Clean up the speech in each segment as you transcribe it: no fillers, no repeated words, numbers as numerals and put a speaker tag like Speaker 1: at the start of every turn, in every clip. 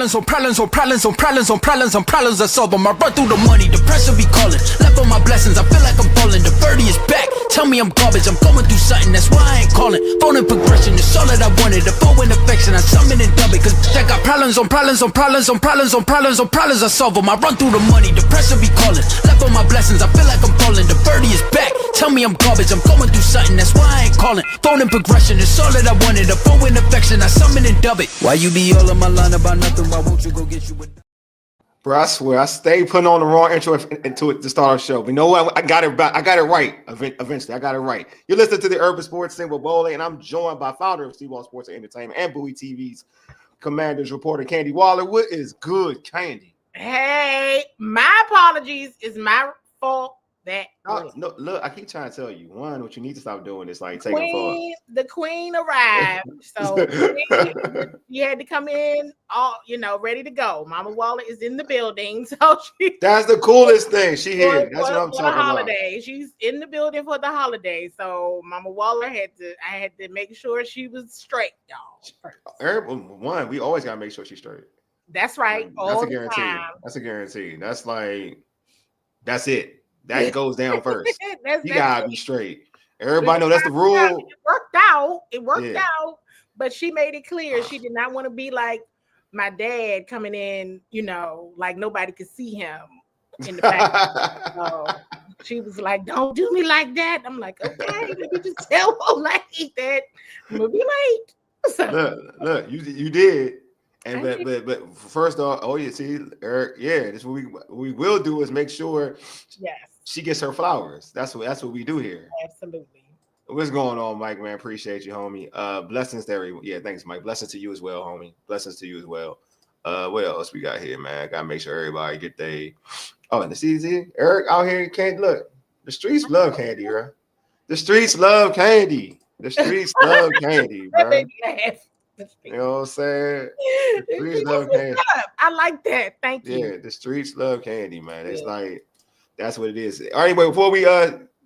Speaker 1: Problems on problems on problems on problems on problems on problems I solve them. I run through the money, the pressure be calling. Left on my blessings, I feel like I'm falling. The birdie is back, tell me I'm garbage. I'm going through something, that's why I ain't calling. Phone and progression, it's all that I wanted. The phone and affection, I summon and dub it. Cause I got problems on problems on problems on problems on problems on problems I solve them. I run through the money, the pressure be calling. Left on my blessings, I feel like I'm falling. The birdie is back, tell me I'm garbage. I'm going through something, that's why I ain't calling. Phone and progression, it's all that I wanted. The phone and affection, I summon and dub it. Why you be all on my line about nothing? Why won't you go get you a...
Speaker 2: Bro, I swear, I stay putting on the wrong intro into it to start our show. But you know what? I got it right. Eventually, I got it right. You're listening to the Urban Sports Scene with Wole, and I'm joined by founder of CWall Sports Entertainment and Bowie TV's Commanders reporter, Candi Waller. What is good, Candi?
Speaker 3: Hey, my apologies. It's my fault.
Speaker 2: No, look, I keep trying to tell you. One, what you need to stop doing is like taking photos.
Speaker 3: The queen arrived, so she had to come in, all ready to go. Mama Waller is in the building, so
Speaker 2: that's the coolest thing. She here. That's what I'm talking about.
Speaker 3: Holiday, she's in the building for the holiday. So Mama Waller I had to make sure she was straight, y'all.
Speaker 2: One, we always gotta make sure she's straight.
Speaker 3: That's right.
Speaker 2: That's a guarantee. That's a guarantee. That's that's it. That goes down first. You gotta be straight. Everybody know that's the rule.
Speaker 3: It worked out, but she made it clear she did not want to be like my dad coming in, like nobody could see him in the back. So she was like, "Don't do me like that." I'm like, "Okay, let me just tell her like that. I'm gonna be late." So,
Speaker 2: look, you did. And but first off, Eric, this is what we will do is make sure she gets her flowers. That's what we do here.
Speaker 3: Absolutely.
Speaker 2: What's going on, Mike, man? Appreciate you, homie. Blessings to everyone. Yeah, thanks, Mike. Blessings to you as well, homie. Blessings to you as well. What else we got here, man? Gotta make sure everybody get and the CZ. Eric out here can't look. The streets love Candi, bro. The streets love Candi. The streets love Candi, bro. You know what I'm saying? The streets love Candi.
Speaker 3: I like that. Thank you.
Speaker 2: Yeah, the streets love Candi, man. It's like that's what it is. All right, anyway, before we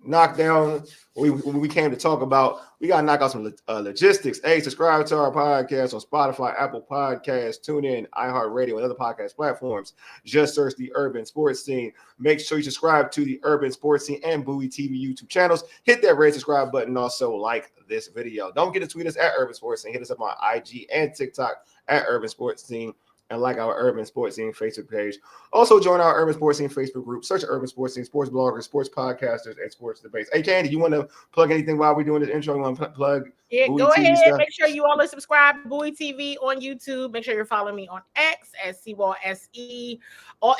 Speaker 2: knock down what we came to talk about, we gotta knock out some logistics. Hey, subscribe to our podcast on Spotify, Apple Podcasts, TuneIn, iHeartRadio, and other podcast platforms. Just search the Urban Sports Scene. Make sure you subscribe to the Urban Sports Scene and Bowie TV YouTube channels. Hit that red subscribe button. Also, like this video. Don't forget to tweet us at Urban Sports Scene. Hit us up on IG and TikTok at Urban Sports Scene. And like our Urban Sports Scene Facebook page. Also join our Urban Sports Scene Facebook group. Search Urban Sports Scene, sports bloggers, sports podcasters, and sports debates. Hey, Candi, you want to plug anything while we're doing this intro? You want to plug?
Speaker 3: Yeah,
Speaker 2: Bowie
Speaker 3: go
Speaker 2: TV
Speaker 3: ahead.
Speaker 2: stuff?
Speaker 3: Make sure you all are subscribed to Bowie TV on YouTube. Make sure you're following me on X at CWall SE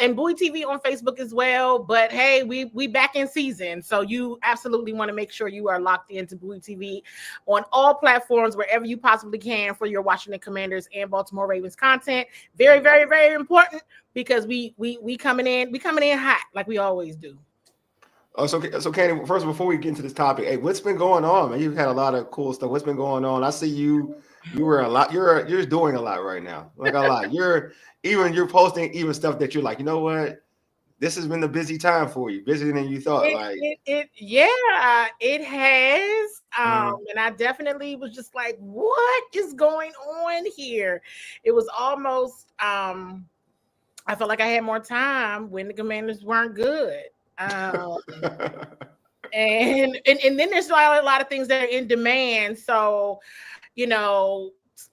Speaker 3: and Bowie TV on Facebook as well. But hey, we back in season. So you absolutely want to make sure you are locked into Bowie TV on all platforms, wherever you possibly can for your Washington Commanders and Baltimore Ravens content. Very, very, very important because we coming in hot like we always do.
Speaker 2: Oh, so Candi, first, before we get into this topic, hey, what's been going on, man? You've had a lot of cool stuff. What's been going on? I see you were a lot. You're doing a lot right now. Like a lot. You're posting even stuff that you're like, you know what? This has been a busy time for you, busier than you thought.
Speaker 3: It has. And I definitely was just like, what is going on here? It was almost I felt like I had more time when the Commanders weren't good. And then there's a lot of things that are in demand. So,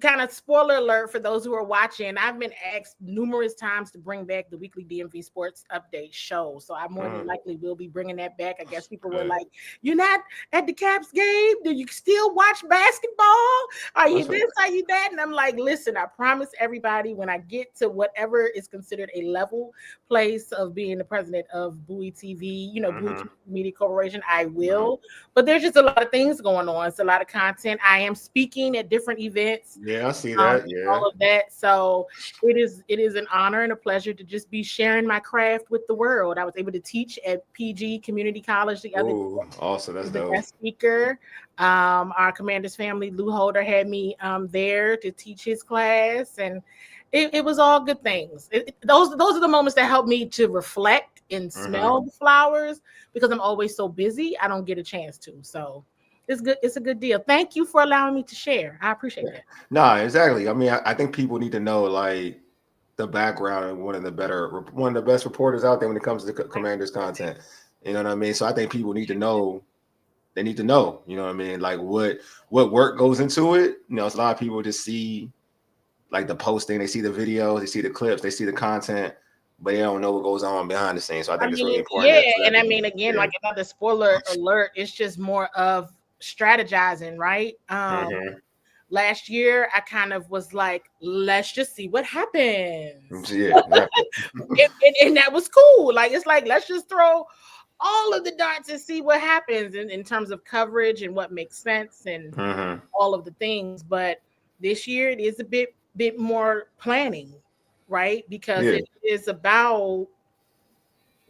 Speaker 3: kind of spoiler alert for those who are watching, I've been asked numerous times to bring back the weekly DMV Sports Update show. So I more than likely will be bringing that back. I guess people were like, "You're not at the Caps game? Do you still watch basketball? Are you this? Are you that?" And I'm like, listen, I promise everybody when I get to whatever is considered a level place of being the president of Bowie TV, Bowie TV Media Corporation, I will. But there's just a lot of things going on. It's a lot of content. I am speaking at different events.
Speaker 2: Yeah, I see that.
Speaker 3: All of that. So it is an honor and a pleasure to just be sharing my craft with the world. I was able to teach at PG Community College the other day.
Speaker 2: Awesome, that's dope.
Speaker 3: The guest speaker. Our Commanders family, Lou Holder, had me there to teach his class, and it was all good things. Those are the moments that help me to reflect and smell the flowers because I'm always so busy. I don't get a chance to. So it's good. It's a good deal. Thank you for allowing me to share. I appreciate it.
Speaker 2: No, exactly. I mean, I think people need to know, like, the background and one of the best reporters out there when it comes to Commanders content. You know what I mean? So I think people need to know. They need to know. You know what I mean? Like what work goes into it. You know, it's a lot of people just see like the posting, they see the videos, they see the clips, they see the content, but they don't know what goes on behind the scenes. So I think it's really important.
Speaker 3: Yeah, and I mean, again, like another spoiler alert, it's just more of strategizing, right? Last year, I kind of was like, let's just see what happens.
Speaker 2: Yeah,
Speaker 3: and that was cool. Like, it's like, let's just throw all of the darts and see what happens in terms of coverage and what makes sense and all of the things. But this year, it is a bit more planning, right? Because it is about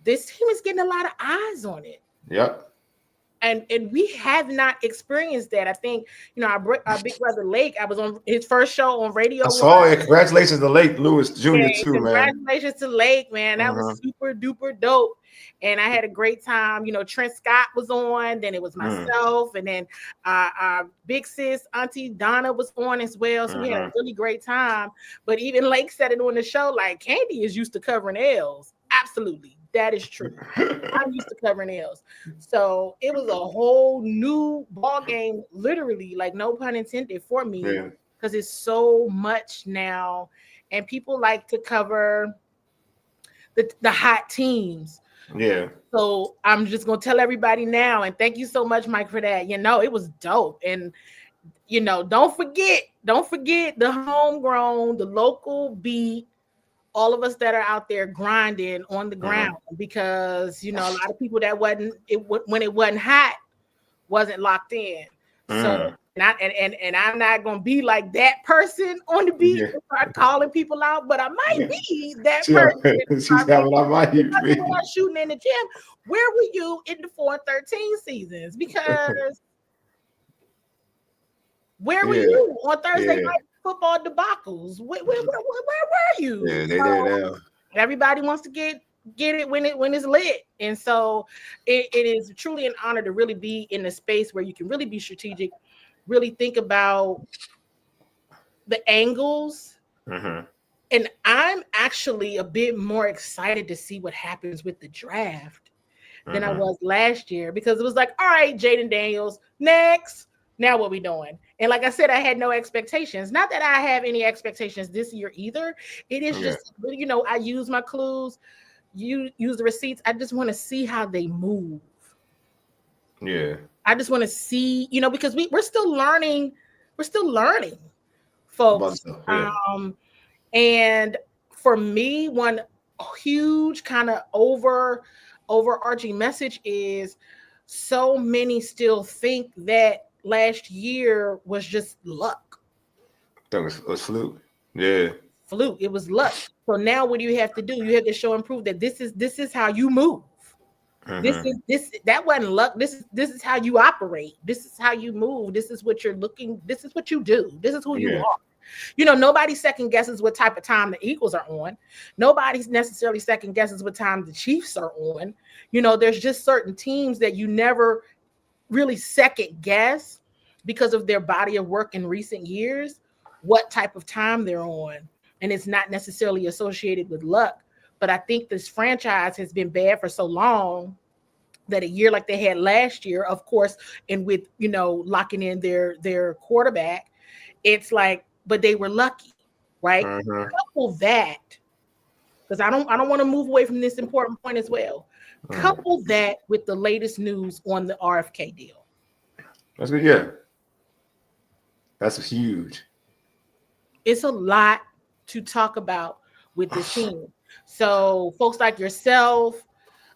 Speaker 3: this team is getting a lot of eyes on it.
Speaker 2: Yep.
Speaker 3: And we have not experienced that. I think, you know, our big brother Lake, I was on his first show on radio.
Speaker 2: I saw it. Congratulations to Lake Lewis Jr. too, man.
Speaker 3: Congratulations to Lake, man. That was super duper dope. And I had a great time. You know, Trent Scott was on, then it was myself, and then our big sis, Auntie Donna, was on as well. So we had a really great time. But even Lake said it on the show, like, Candi is used to covering L's. Absolutely. That is true. I'm used to covering L's. So it was a whole new ball game, literally, like no pun intended for me, because it's so much now. And people like to cover the hot teams.
Speaker 2: Yeah.
Speaker 3: So I'm just going to tell everybody now, and thank you so much, Mike, for that. You know, it was dope. And, you know, don't forget the homegrown, the local beat, all of us that are out there grinding on the ground, because, you know, a lot of people that when it wasn't hot wasn't locked in. So and I'm not gonna be like that person on the beat and start calling people out, but I might be that person.
Speaker 2: She's having I might be
Speaker 3: shooting in the gym. Where were you in the 4-13 seasons? Because where were you on Thursday night football debacles? Where were you?
Speaker 2: Yeah, they there now.
Speaker 3: Everybody wants to get it when it's lit, and so it is truly an honor to really be in a space where you can really be strategic, really think about the angles. And I'm actually a bit more excited to see what happens with the draft than I was last year, because it was like, all right, Jaden Daniels, next. Now what we doing? And like I said, I had no expectations. Not that I have any expectations this year either. It is just, you know, I use my clues, you use the receipts. I just want to see how they move.
Speaker 2: Yeah.
Speaker 3: I just want to see, you know, because we're still learning. We're still learning, folks. And for me, one huge kind of overarching message is so many still think that last year was just luck.
Speaker 2: That was fluke. Yeah.
Speaker 3: Fluke. It was luck. So now what do you have to do? You have to show and prove that this is how you move. That wasn't luck. This is how you operate. This is how you move. This is what you're looking. This is what you do. This is who you are. You know, nobody second guesses what type of time the Eagles are on. Nobody's necessarily second guesses what time the Chiefs are on. You know, there's just certain teams that you never really second guess because of their body of work in recent years, what type of time they're on. And it's not necessarily associated with luck. But I think this franchise has been bad for so long that a year like they had last year, of course, and with, you know, locking in their quarterback, it's like, but they were lucky, right? Couple that, because I don't want to move away from this important point as well. Couple that with the latest news on the RFK deal.
Speaker 2: That's good. Yeah. That's huge.
Speaker 3: It's a lot to talk about with this team. So folks like yourself,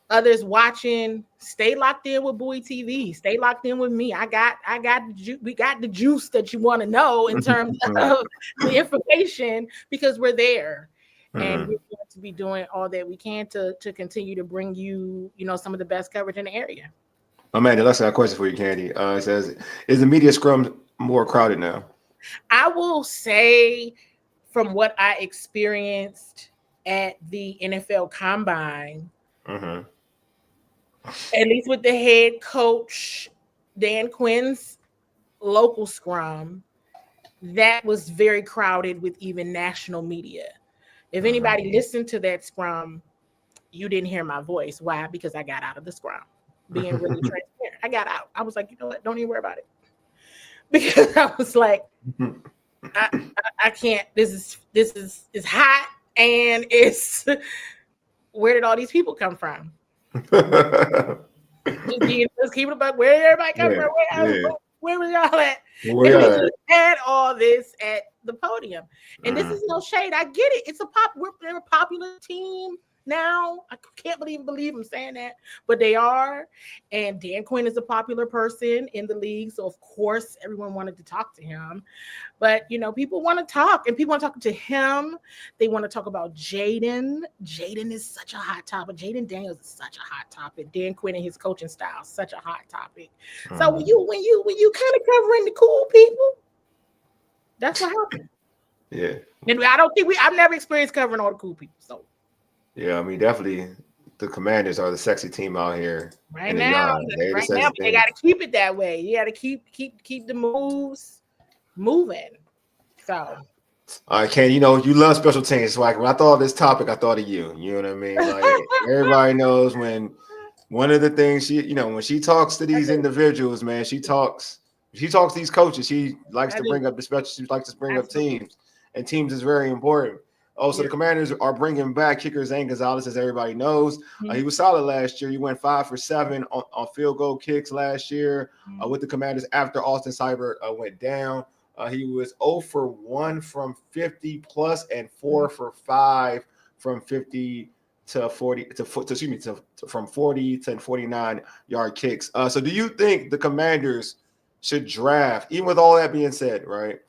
Speaker 3: others watching, stay locked in with Bowie TV. Stay locked in with me. we got the juice that you want to know in terms of the information, because we're there. And we're going to be doing all that we can to continue to bring you, you know, some of the best coverage in the area.
Speaker 2: Oh man, let's have a question for you, Candi. It says, is the media scrum more crowded now?
Speaker 3: I will say, from what I experienced at the NFL Combine, at least with the head coach, Dan Quinn's local scrum, that was very crowded with even national media. If anybody listened to that scrum, you didn't hear my voice. Why? Because I got out of the scrum. Being really transparent. I got out. I was like, you know what? Don't even worry about it. Because I was like, I can't. This is hot, and it's where did all these people come from? Just keep it about where did everybody come from? Where was y'all at? We had all this at the podium, and this is no shade. I get it. It's they're a popular team now. I can't believe I'm saying that, but they are. And Dan Quinn is a popular person in the league, so of course everyone wanted to talk to him. But people want to talk, and people want to talk to him. They want to talk about Jaden. Jaden is such a hot topic. Jaden Daniels is such a hot topic. Dan Quinn and his coaching style, such a hot topic. So when you kind of covering the cool people, that's what happened.
Speaker 2: Yeah.
Speaker 3: And I've never experienced covering all the cool people. So
Speaker 2: yeah, I mean, definitely the Commanders are the sexy team out here.
Speaker 3: Right now, they got to keep it that way. You got to keep the moves moving. So,
Speaker 2: all right, Ken, you love special teams. So when I thought of this topic, I thought of you. You know what I mean? Like everybody knows when one of the things when she talks to these individuals, man, she talks to these coaches. She likes to bring up the special. She likes to bring up teams, and teams is very important. Also, the Commanders are bringing back kicker Zane Gonzalez, as everybody knows. He was solid last year. He went 5 for 7 on field goal kicks last year with the Commanders after Austin Seibert went down. He was 0 for 1 from 50 plus and 4 for 5 from 50 to 40 from 40 to 49 yard kicks. So do you think the Commanders should draft, even with all that being said, right?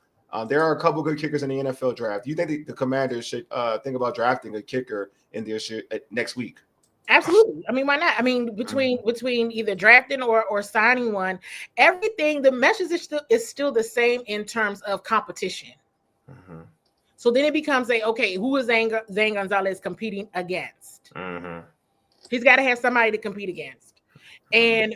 Speaker 2: There are a couple good kickers in the NFL draft. Do you think the Commanders should think about drafting a kicker in this next week?
Speaker 3: Absolutely. I mean, why not? I mean, between either drafting or signing one, everything, the message is still the same in terms of competition. So then it becomes who is Zane Gonzalez competing against? He's got to have somebody to compete against. And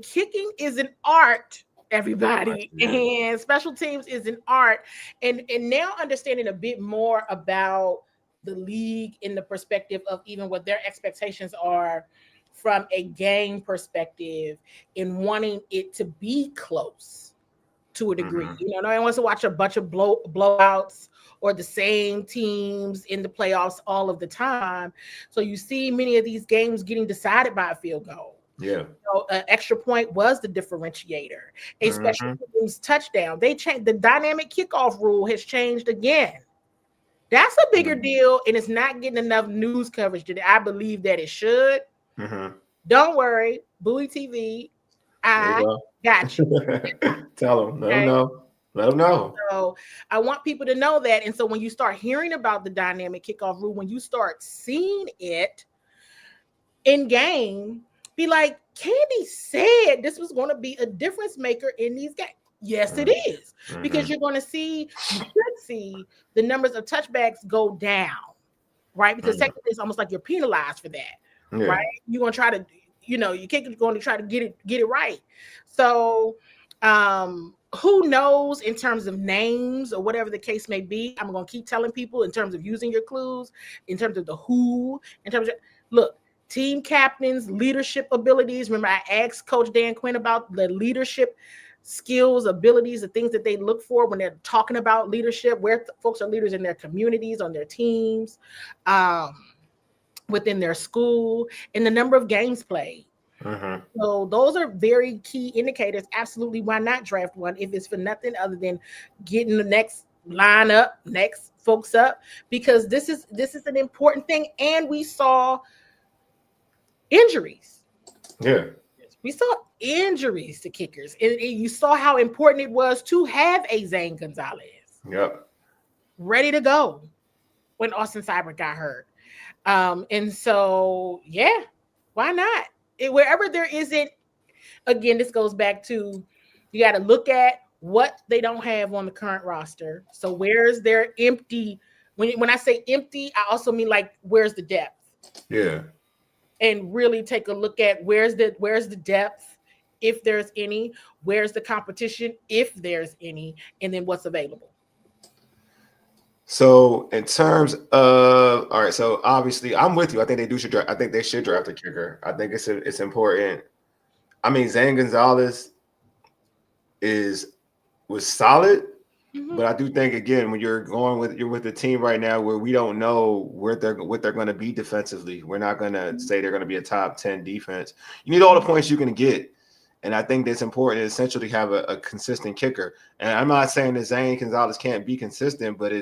Speaker 3: kicking is an art, everybody, and special teams is an art. And now understanding a bit more about the league in the perspective of even what their expectations are from a game perspective, in wanting it to be close to a degree. No one wants to watch a bunch of blowouts or the same teams in the playoffs all of the time. So you see many of these games getting decided by a field goal.
Speaker 2: Yeah.
Speaker 3: An extra point was the differentiator. A special teams touchdown. They changed the dynamic kickoff rule has changed again. That's a bigger deal, and it's not getting enough news coverage that I believe that it should. Don't worry, Bowie TV, I got you.
Speaker 2: Tell them. Let them know.
Speaker 3: So I want people to know that. And so when you start hearing about the dynamic kickoff rule, when you start seeing it in game, be like, Candi said this was going to be a difference maker in these games. Yes, it is. Because you should see the numbers of touchbacks go down, right? Because technically it's almost like you're penalized for that, right? You're going to try to, your kicker's going to try to get it right. So who knows in terms of names or whatever the case may be. I'm going to keep telling people in terms of using your clues, in terms of the who, in terms of, look, team captains, leadership abilities. Remember, I asked Coach Dan Quinn about the leadership skills, abilities, the things that they look for when they're talking about leadership, where folks are leaders in their communities, on their teams, within their school, and the number of games played. So those are very key indicators. Absolutely, why not draft one if it's for nothing other than getting the next lineup, next folks up, because this is an important thing. And we saw injuries.
Speaker 2: Yeah.
Speaker 3: We saw injuries to kickers. And you saw how important it was to have a Zane Gonzalez.
Speaker 2: Yep.
Speaker 3: Ready to go when Austin Seibert got hurt. And so, why not? Wherever there isn't, again, this goes back to, you got to look at what they don't have on the current roster. So where's their empty? When I say empty, I also mean like, where's the depth?
Speaker 2: Yeah.
Speaker 3: And really take a look at where's the depth, if there's any, where's the competition, if there's any, and then what's available.
Speaker 2: So in terms of all right, so obviously I'm with you. I think they should draft. I think they should draft a kicker. I think it's important. I mean, Zane Gonzalez was solid, but I do think again when you're with the team right now where we don't know what they're going to be defensively. We're not going to say they're going to be a top 10 defense. You need all the points you can get. And I think that's important, essentially, to have a consistent kicker. And I'm not saying that Zane Gonzalez can't be consistent, but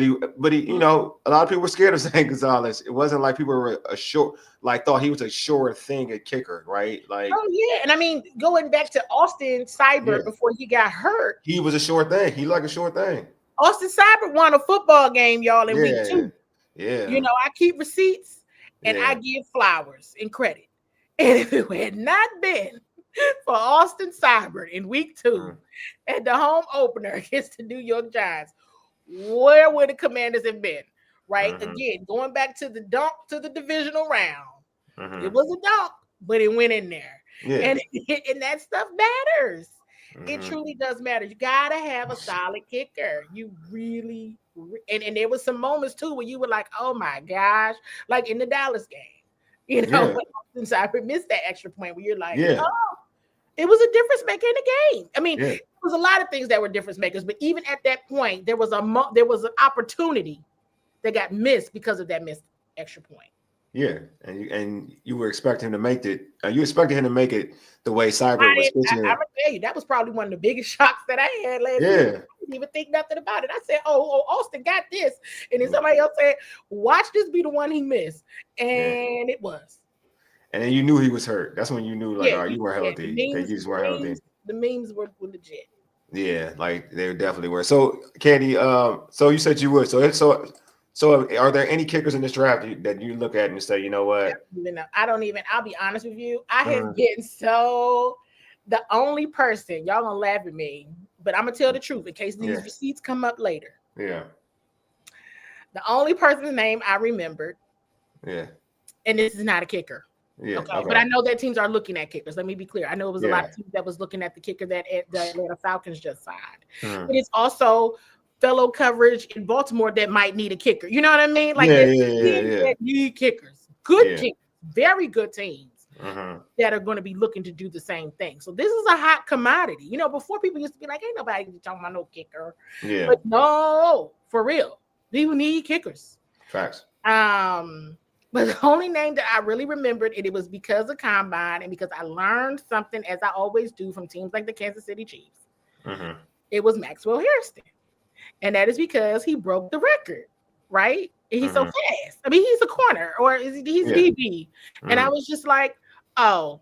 Speaker 2: he, you know, a lot of people were scared of Zane Gonzalez. It wasn't like people were thought he was a sure thing at kicker, right? Like,
Speaker 3: oh yeah, and I mean, going back to Austin Seibert before he got hurt,
Speaker 2: he was a sure thing. He like a sure thing.
Speaker 3: Austin Seibert won a football game, y'all, in week 2.
Speaker 2: Yeah,
Speaker 3: you know, I keep receipts and I give flowers and credit. And if it had not been for Austin Seibert in week 2 at the home opener against the New York Giants, where would the Commanders have been? Right? Again, going back to the dunk to the divisional round. It was a dunk, but it went in there. And that stuff matters. It truly does matter. You gotta have a solid kicker. You really and there was some moments too where you were like, oh my gosh, like in the Dallas game. You know, since I missed that extra point where you're like, oh, it was a difference maker in the game. I mean, there was a lot of things that were difference makers, but even at that point, there was an opportunity that got missed because of that missed extra point.
Speaker 2: Yeah, and you were expecting him to make it. You expected him to make it the way Seibert was pitching.
Speaker 3: I'm gonna tell you, that was probably one of the biggest shocks that I had last week. I didn't even think nothing about it. I said, "Oh, Austin got this," and then somebody else said, "Watch this be the one he missed," and it was.
Speaker 2: And then you knew he was hurt. That's when you knew, like, all right, you were healthy. You just weren't healthy.
Speaker 3: The memes were legit.
Speaker 2: Yeah, like they definitely were. So, Candi, so you said you would. So are there any kickers in this draft that you look at and say, you know what?
Speaker 3: I'll be honest with you. I have been the only person, y'all gonna laugh at me, but I'm gonna tell the truth in case these receipts come up later.
Speaker 2: Yeah.
Speaker 3: The only person's name I remembered.
Speaker 2: Yeah.
Speaker 3: And this is not a kicker.
Speaker 2: Yeah. Okay.
Speaker 3: But I know that teams are looking at kickers. Let me be clear. I know it was a lot of teams that was looking at the kicker that the Atlanta Falcons just signed. But it's also fellow coverage in Baltimore that might need a kicker. You know what I mean? Like that need kickers. Good kickers, very good teams that are going to be looking to do the same thing. So this is a hot commodity. You know, before people used to be like, ain't nobody talking about no kicker. Yeah. But no, for real. People need kickers.
Speaker 2: Facts.
Speaker 3: But the only name that I really remembered, and it was because of Combine and because I learned something, as I always do, from teams like the Kansas City Chiefs. It was Maxwell Hairston. And that is because he broke the record, right? And he's so fast. I mean, he's a corner or he's DB. And I was just like, oh,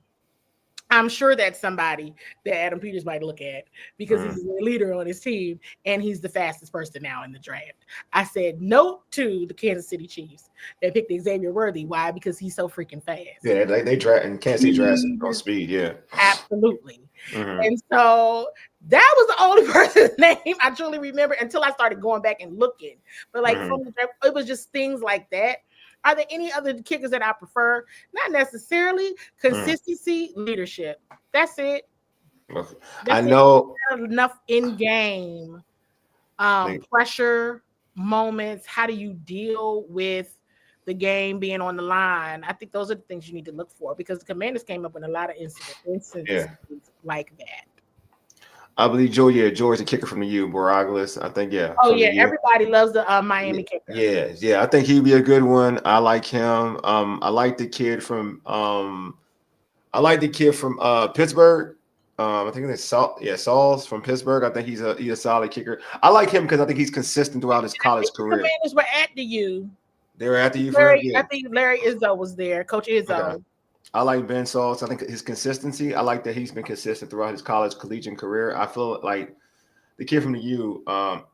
Speaker 3: I'm sure that's somebody that Adam Peters might look at because he's a leader on his team and he's the fastest person now in the draft. I said no to the Kansas City Chiefs. They picked Xavier Worthy. Why? Because he's so freaking fast.
Speaker 2: Yeah, they draft and Kansas City drafts on speed. Yeah,
Speaker 3: absolutely. And so that was the only person's name I truly remember until I started going back and looking. But like from the draft, it was just things like that. Are there any other kickers that I prefer? Not necessarily. Consistency, leadership. That's it.
Speaker 2: I know
Speaker 3: enough in game pressure moments. How do you deal with the game being on the line? I think those are the things you need to look for because the Commanders came up with a lot of incidents like that.
Speaker 2: I believe George, the kicker from the U, Borregales. I think,
Speaker 3: Oh, yeah. Everybody loves the Miami kicker.
Speaker 2: Yeah. I think he'd be a good one. I like him. I like the kid from Pittsburgh. I think it's Sauls from Pittsburgh. I think he's a solid kicker. I like him because I think he's consistent throughout his college career.
Speaker 3: The Commanders were at the U.
Speaker 2: They were at the U.
Speaker 3: I think Larry Izzo was there. Coach Izzo.
Speaker 2: Okay. I like Ben Sauls. I think his consistency. I like that he's been consistent throughout his college collegiate career. I feel like the kid from the U,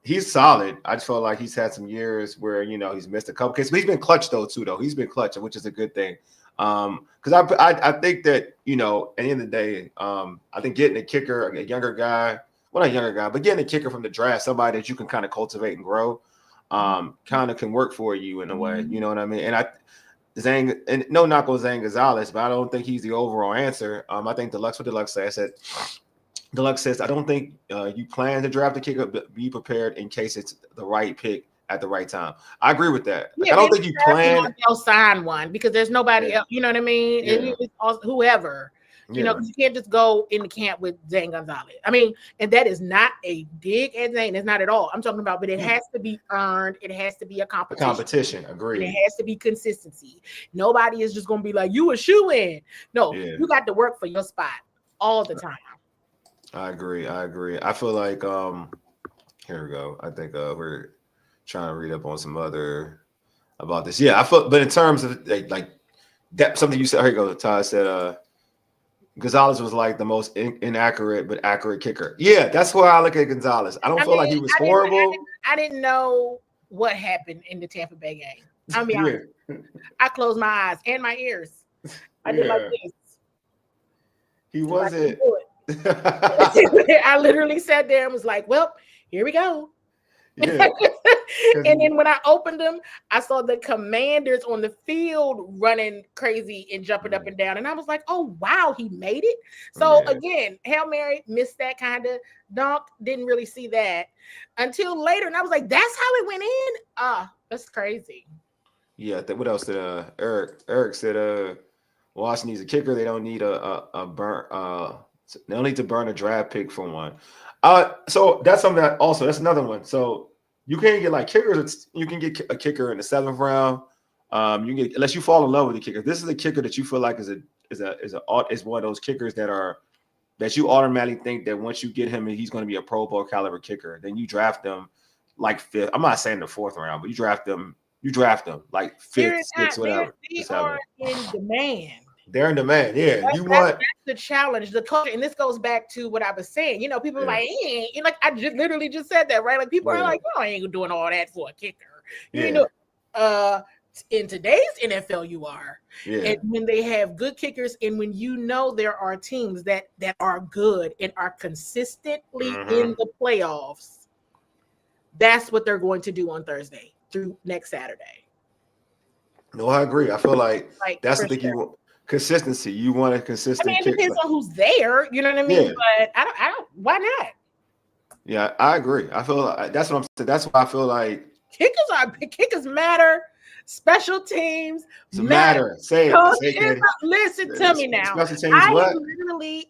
Speaker 2: he's solid. I just felt like he's had some years where he's missed a couple cases. But he's been clutch though too. He's been clutch, which is a good thing. Because I think that at the end of the day, I think getting a kicker, a younger guy, well not a younger guy, but getting a kicker from the draft, somebody that you can kind of cultivate and grow, kind of can work for you in a way. You know what I mean? And Zane, and no knock on Zane Gonzalez, but I don't think he's the overall answer. I think Deluxe said Deluxe says, I don't think you plan to draft a kicker, but be prepared in case it's the right pick at the right time. I agree with that. Like, I don't think you plan.
Speaker 3: They'll sign one because there's nobody else. You know what I mean?
Speaker 2: Yeah.
Speaker 3: It's also whoever. You know, you can't just go in the camp with Zane Gonzalez. I mean, and that is not a dig at Zane. It's not at all. I'm talking about, but it has to be earned. It has to be a competition.
Speaker 2: Agreed.
Speaker 3: And it has to be consistency. Nobody is just going to be like, you a shoe-in. No, you got to work for your spot all the time.
Speaker 2: I agree. I feel like, here we go. I think we're trying to read up on some other about this. Yeah, I feel, but in terms of like that, something you said, here you go. Todd said, Gonzalez was like the most inaccurate but accurate kicker. Yeah, that's where I look at Gonzalez. I don't feel like he was horrible.
Speaker 3: I didn't know what happened in the Tampa Bay game. I mean, I closed my eyes and my ears. I did like this.
Speaker 2: He wasn't.
Speaker 3: I literally sat there and was like, well, here we go. Yeah. And then when I opened them, I saw the Commanders on the field running crazy and jumping up and down. And I was like, oh, wow, he made it. So again, Hail Mary, missed that kind of dunk. Didn't really see that until later. And I was like, that's how it went in? That's crazy.
Speaker 2: Yeah. What else did Eric said, Washington needs a kicker. They don't need a burn. They don't need to burn a draft pick for one. So that's something that also, that's another one. So you can't get like kickers. You can get a kicker in the 7th round. You can get, unless you fall in love with the kicker. This is a kicker that you feel like is one of those kickers that you automatically think that once you get him, he's going to be a Pro Bowl caliber kicker. Then you draft them like 5th. I'm not saying the 4th round, but you draft them like 5th, 6th, whatever.
Speaker 3: They are in demand.
Speaker 2: They're in demand. Yeah.
Speaker 3: That's the challenge, the culture. And this goes back to what I was saying. You know, people are like, like I just literally just said that, right? Like people are like, oh, I ain't doing all that for a kicker. You know, in today's NFL, you are. Yeah. And when they have good kickers, and when you know there are teams that are good and are consistently in the playoffs, that's what they're going to do on Thursday through next Saturday.
Speaker 2: No, I agree. I feel like that's the thing you want. Consistency. You want a consistent.
Speaker 3: I mean, it depends on who's there. You know what I mean? But I don't. Why not?
Speaker 2: Yeah, I agree. I feel like that's what I'm saying. That's why I feel like
Speaker 3: kickers matter. Special teams matter.
Speaker 2: Say it.
Speaker 3: Listen to me now.
Speaker 2: Special teams.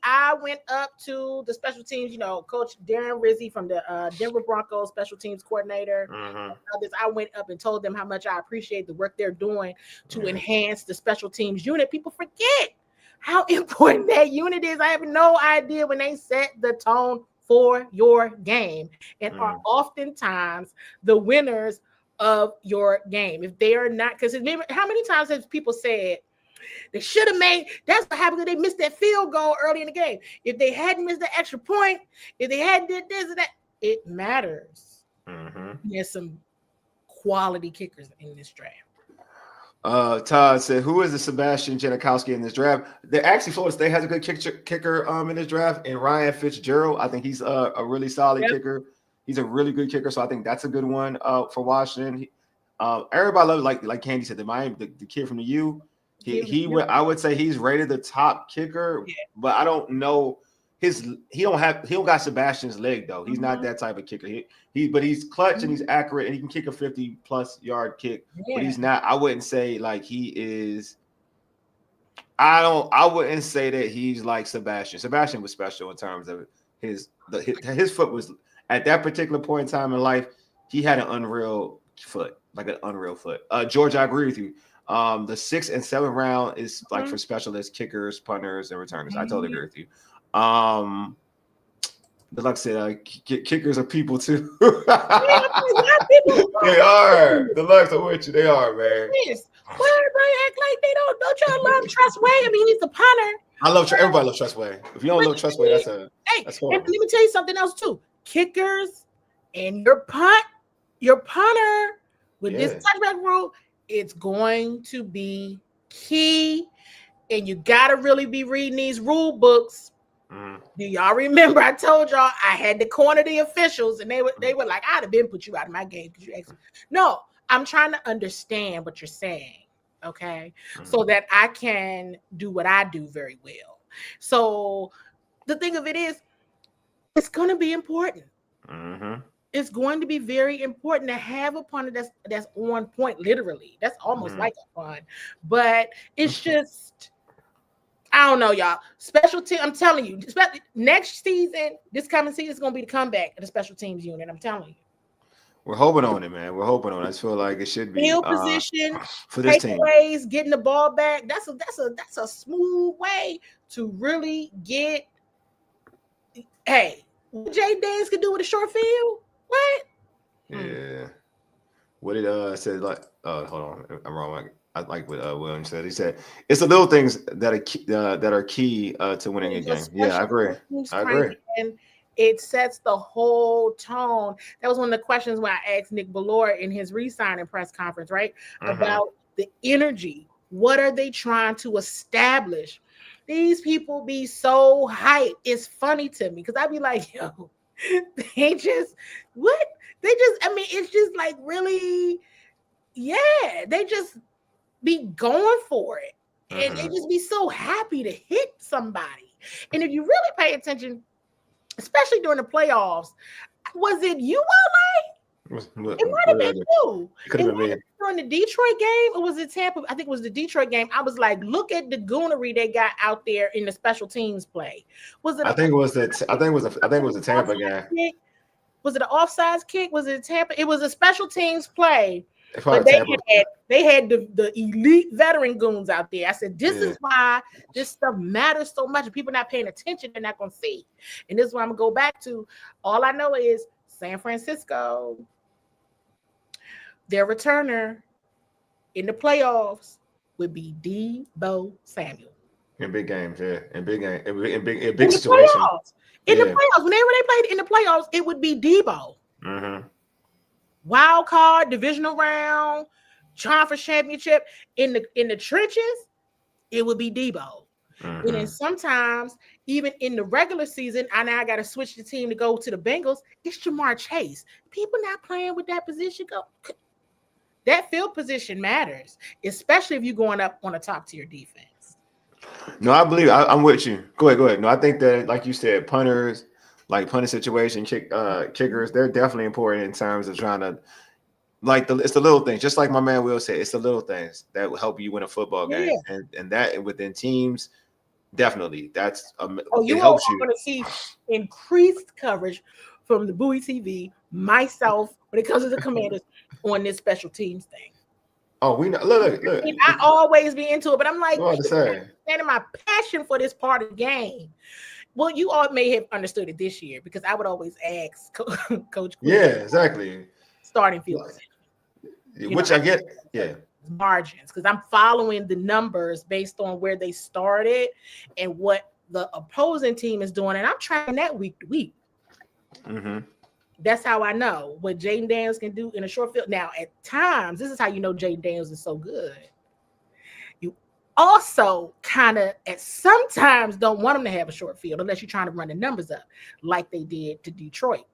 Speaker 3: I went up to the special teams. You know, Coach Darren Rizzi from the Denver Broncos special teams coordinator. I went up and told them how much I appreciate the work they're doing to enhance the special teams unit. People forget how important that unit is. I have no idea when they set the tone for your game and are oftentimes the winners of your game. If they are not, because how many times have people said they should have made, that's what happened, they missed that field goal early in the game. If they hadn't missed the extra point, if they hadn't did this and that, it matters. There's some quality kickers in this draft.
Speaker 2: Todd said, who is the Sebastian Janikowski in this draft? Actually, Florida State has a good kicker in this draft, and Ryan Fitzgerald. I think he's a really solid kicker. He's a really good kicker, so I think that's a good one for Washington. Everybody loves, like Candi said, the kid from the U. I would say he's rated the top kicker, but I don't know he don't got Sebastian's leg though. He's not that type of kicker. But he's clutch and he's accurate and he can kick a 50+ yard kick. But he's not. I wouldn't say like he is. I wouldn't say that he's like Sebastian. Sebastian was special in terms of his foot was. At that particular point in time in life, he had an unreal foot, like an unreal foot. George, I agree with you. The 6th and 7th round is like for specialists, kickers, punters, and returners. I totally agree with you. But like I said, kickers are people too. They are. The Lux are with you. They are, man.
Speaker 3: Why everybody act like they don't y'all love Trustway? I mean, he's a punter.
Speaker 2: Everybody loves Trustway. If you don't love Trustway, that's horrible.
Speaker 3: And let me tell you something else too. Kickers and your punter with this touchback rule, it's going to be key, and you got to really be reading these rule books. Do y'all remember I told y'all I had to corner the officials, and they were like, I'd have been put you out of my game because you asked me. No, I'm trying to understand what you're saying, okay, so that I can do what I do very well. So the thing of it is, it's going to be important.
Speaker 2: Mm-hmm.
Speaker 3: It's going to be very important to have a punter that's on point. Literally, that's almost like a pun, but it's just. I don't know, y'all. Special team, I'm telling you, next season, this coming season is going to be the comeback of the special teams unit. I'm telling you.
Speaker 2: We're hoping on it, man. We're hoping on it. I just feel like it should be
Speaker 3: Field position
Speaker 2: for this team.
Speaker 3: Takeaways, getting the ball back. That's a smooth way to really get. Hey, what Jay Daniels could do with a short field? What?
Speaker 2: Yeah. What did said like? Hold on, I'm wrong. I like what William said. He said it's the little things that are key to winning a game. Yeah, I agree.
Speaker 3: And it sets the whole tone. That was one of the questions when I asked Nick Ballore in his re-signing press conference, right? About the energy. What are they trying to establish? These people be so hyped. It's funny to me because I'd be like, yo, they just, what? I mean, it's just like really, yeah, they just be going for it. And they just be so happy to hit somebody. And if you really pay attention, especially during the playoffs, was it you, Wole? It might have been you.
Speaker 2: Could have been me.
Speaker 3: During the Detroit game, or was it Tampa? I think it was the Detroit game. I was like, look at the goonery they got out there in the special teams play. Was it?
Speaker 2: I think it was the Tampa game.
Speaker 3: Was it an offsides kick? Was it Tampa? It was a special teams play. But they had the elite veteran goons out there. I said, this is why this stuff matters so much. If people not paying attention, they're not going to see. And this is what I'm going to go back to. All I know is San Francisco, their returner in the playoffs would be Deebo Samuel.
Speaker 2: In big games, yeah. In big situations.
Speaker 3: In the playoffs. Whenever they played in the playoffs, it would be Deebo. Wild card, divisional round, trying for championship. In the trenches, it would be Deebo. And then sometimes, even in the regular season, I got to switch the team to go to the Bengals. It's Jamar Chase. People not playing with that position. That field position matters, especially if you're going up on a top tier defense.
Speaker 2: No, I believe I'm with you. Go ahead. No, I think that, like you said, punters, like punting situation, kickers, they're definitely important in terms of trying to, it's the little things. Just like my man Will said, it's the little things that will help you win a football game, and that within teams, definitely that's
Speaker 3: you are going to see increased coverage from the Bowie TV, myself, when it comes to the Commanders on this special teams thing.
Speaker 2: Oh, we know. Look.
Speaker 3: I always be into it, but I'm like,
Speaker 2: understanding
Speaker 3: my passion for this part of the game. Well, you all may have understood it this year because I would always ask Coach.
Speaker 2: Yeah, exactly.
Speaker 3: Starting field position,
Speaker 2: which I get. Yeah.
Speaker 3: Margins, because I'm following the numbers based on where they started and what the opposing team is doing, and I'm tracking that week to week. That's how I know what Jaden Daniels can do in a short field. Now, at times, this is how you know Jaden Daniels is so good. You also kind of sometimes don't want him to have a short field unless you're trying to run the numbers up like they did to Detroit,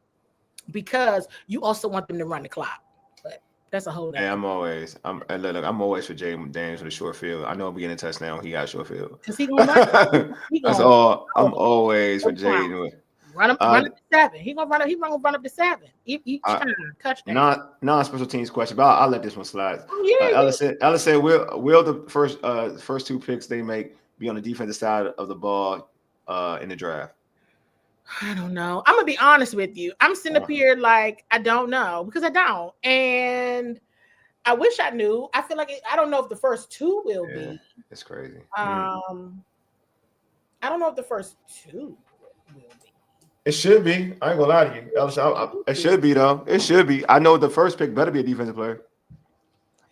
Speaker 3: because you also want them to run the clock. But that's a whole.
Speaker 2: Hey, I'm always for Jaden Daniels with a short field. I know I'm getting a touchdown. He got a short field. That's all. I'm always for Jaden.
Speaker 3: Run up to 7. He's gonna run up to 7 each time. Touchdown.
Speaker 2: Non special teams question, but I'll let this one slide. Ellis said, will the first 2 picks they make be on the defensive side of the ball in the draft?
Speaker 3: I don't know. I'm gonna be honest with you. I'm sitting up here like I don't know because I don't, and I wish I knew. I feel like I don't know if the first 2 will be.
Speaker 2: It's crazy.
Speaker 3: I don't know if the first 2 will be.
Speaker 2: It should be. I ain't gonna lie to you. It should be though. It should be. I know the first pick better be a defensive player.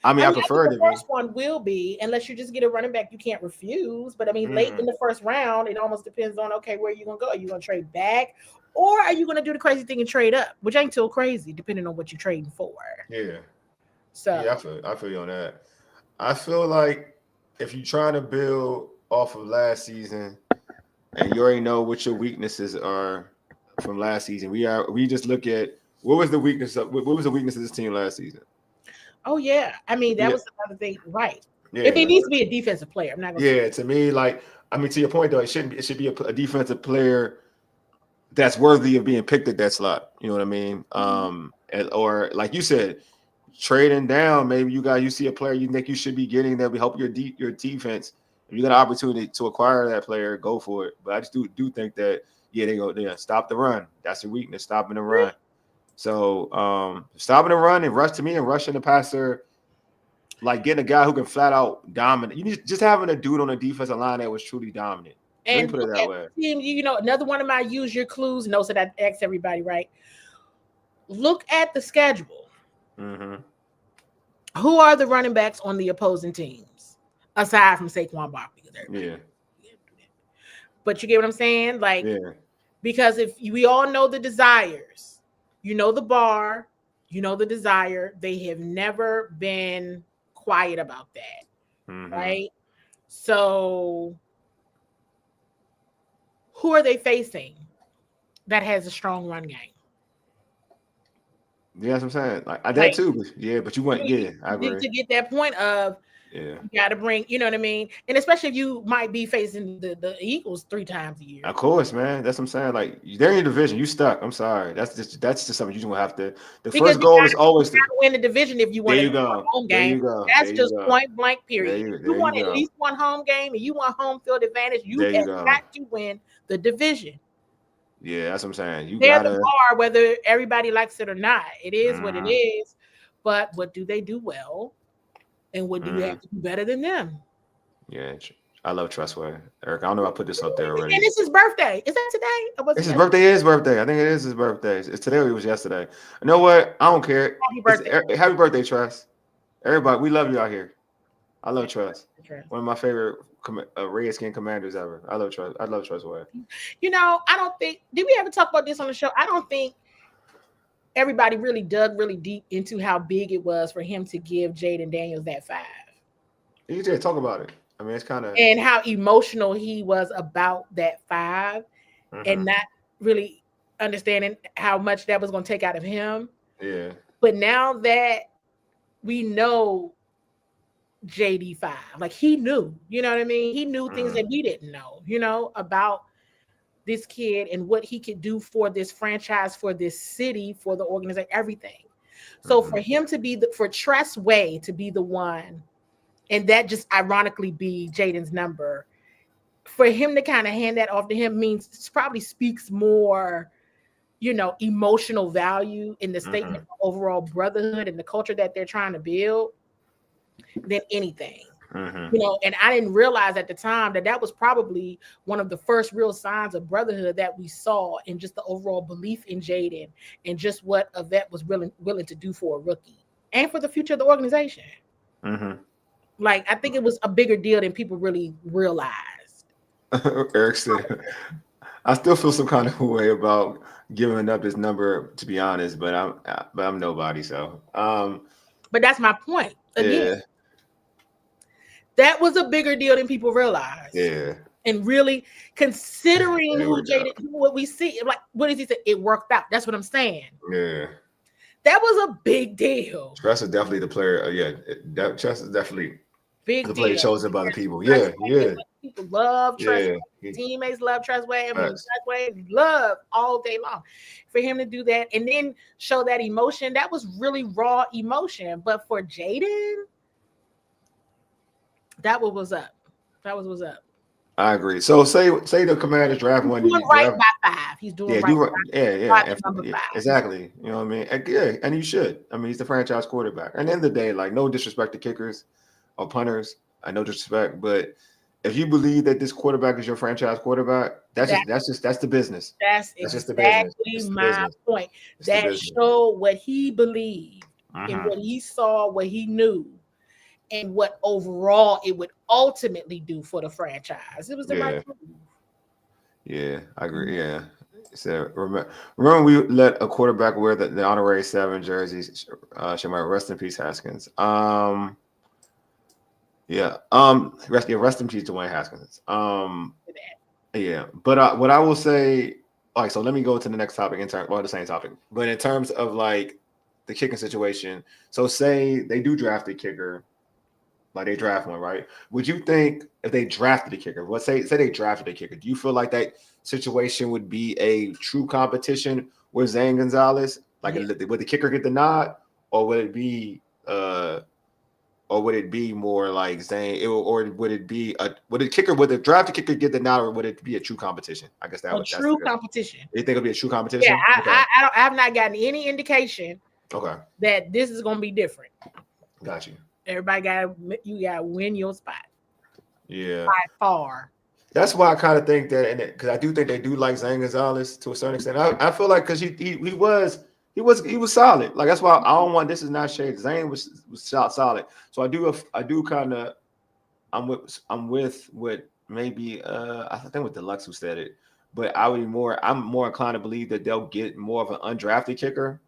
Speaker 2: I prefer it to be.
Speaker 3: The first one will be, unless you just get a running back you can't refuse. But I mean, late in the first round, it almost depends on where you're gonna go. Are you gonna trade back, or are you gonna do the crazy thing and trade up, which ain't too crazy, depending on what you're trading for.
Speaker 2: Yeah.
Speaker 3: So
Speaker 2: I feel you on that. I feel like if you're trying to build off of last season, and you already know what your weaknesses are from last season, we just look at what was the weakness of this team last season.
Speaker 3: Oh yeah, I mean that was another thing, right? Yeah. If he needs to be a defensive player, I'm not gonna.
Speaker 2: Yeah, to me, to your point though, it should be a defensive player that's worthy of being picked at that slot. You know what I mean? Or like you said, trading down. Maybe you see a player you think you should be getting that will help your defense. If you got an opportunity to acquire that player, go for it. But I just do think that they stop the run. That's your weakness, stopping the run. So stopping the run and rushing the passer, like getting a guy who can flat out dominate. You need just having a dude on the defensive line that was truly dominant.
Speaker 3: And
Speaker 2: put it that way.
Speaker 3: Another one of my use your clues notes that I ask everybody, right? Look at the schedule. Who are the running backs on the opposing teams aside from Saquon Barkley?
Speaker 2: Yeah.
Speaker 3: But you get what I'm saying? Like, because if we all know the desires, the bar, the desire, they have never been quiet about that, right? So who are they facing that has a strong run game?
Speaker 2: Yeah, that's what I'm saying. Like that too. But you want, I agree.
Speaker 3: To get that point of, you got to bring, you know what I mean? And especially if you might be facing the Eagles 3 times a year.
Speaker 2: Of course, man. That's what I'm saying. Like, they're in your division. You stuck. I'm sorry. That's just something you just gonna have to. The first goal is always to
Speaker 3: win the division if you want to win a home game. That's just point blank, period. You want at least one home game and you want home field advantage. You got to win the division.
Speaker 2: Yeah, that's what I'm saying.
Speaker 3: They're the bar, whether everybody likes it or not. It is what it is. But what do they do well? And what do you have to do better than them? Yeah,
Speaker 2: I love Trustway. Eric, I don't know if I put this up there already.
Speaker 3: And it's his birthday. Is that today?
Speaker 2: It's his birthday. His birthday. I think it is his birthday. It's today or it was yesterday. You know what? I don't care.
Speaker 3: Happy birthday.
Speaker 2: Happy birthday, Trust. Everybody, we love you out here. I love Trust. One of my favorite Redskin commanders ever. I love Trust. I love Trustway.
Speaker 3: I don't think, did we ever talk about this on the show? I don't think everybody really dug really deep into how big it was for him to give Jaden Daniels that 5.
Speaker 2: You just talk about it. I mean, it's kind of,
Speaker 3: and how emotional he was about that 5 and not really understanding how much that was going to take out of him.
Speaker 2: Yeah.
Speaker 3: But now that we know JD 5, like he knew, you know what I mean? He knew things that we didn't know, about this kid and what he could do for this franchise, for this city, for the organization, everything. So for him to be for Trustway to be the one, and that just ironically be Jaden's number, for him to kind of hand that off to him means it probably speaks more, emotional value in the statement of overall brotherhood and the culture that they're trying to build than anything. And I didn't realize at the time that was probably one of the first real signs of brotherhood that we saw in just the overall belief in Jaden and just what a vet was willing to do for a rookie and for the future of the organization. Like, I think it was a bigger deal than people really realized.
Speaker 2: Eric said, I still feel some kind of way about giving up his number, to be honest, but I'm nobody. So,
Speaker 3: but that's my point. Again, that was a bigger deal than people realized.
Speaker 2: Yeah.
Speaker 3: And really considering what we see, like, what does he say? It worked out. That's what I'm saying.
Speaker 2: Yeah.
Speaker 3: That was a big deal.
Speaker 2: Trust is definitely the player. Trust is definitely
Speaker 3: the
Speaker 2: player chosen by the people. Yeah.
Speaker 3: People love Trustway. Teammates love Trustway. Trustway love all day long. For him to do that and then show that emotion, that was really raw emotion. But for Jaden, that was up. That was up.
Speaker 2: I agree. So say the Commanders draft one.
Speaker 3: He's doing right by 5. He's doing right.
Speaker 2: Yeah. Exactly. You know what I mean? Yeah, and you should. I mean, he's the franchise quarterback. And at the end of the day, like, no disrespect to kickers or punters. No disrespect, but if you believe that this quarterback is your franchise quarterback, that's the business.
Speaker 3: That's just exactly my point. That showed what he believed and what he saw, what he knew, and what overall it would ultimately do for the franchise. It was the right move. Yeah,
Speaker 2: I agree. Yeah. So remember we let a quarterback wear the honorary 7 jerseys. Rest in peace, Haskins. Rest in peace, Dwayne Haskins. But what I will say, all right, so let me go to the next topic the same topic, but in terms of like the kicking situation. So say they do draft a kicker, like they draft one, right? Would you think if they drafted a kicker, let's say they drafted a kicker, do you feel like that situation would be a true competition with Zane Gonzalez? Like, would the kicker get the nod, or would it be more like Zane, or would it be would the drafted kicker get the nod, or would it be a true competition? I guess that's
Speaker 3: true competition.
Speaker 2: You think it'll be a true competition?
Speaker 3: Yeah,
Speaker 2: okay.
Speaker 3: I have not gotten any indication.
Speaker 2: Okay.
Speaker 3: That this is gonna be different.
Speaker 2: Got you.
Speaker 3: Everybody gotta win your spot.
Speaker 2: Yeah.
Speaker 3: By far.
Speaker 2: That's why I kind of think that, and because I do think they do like Zane Gonzalez to a certain extent. I feel like because he was solid. Like that's why I don't want, this is not shade. Zane was solid. So I do kind of I'm with what maybe I think with Deluxe who said it, but I'm more inclined to believe that they'll get more of an undrafted kicker.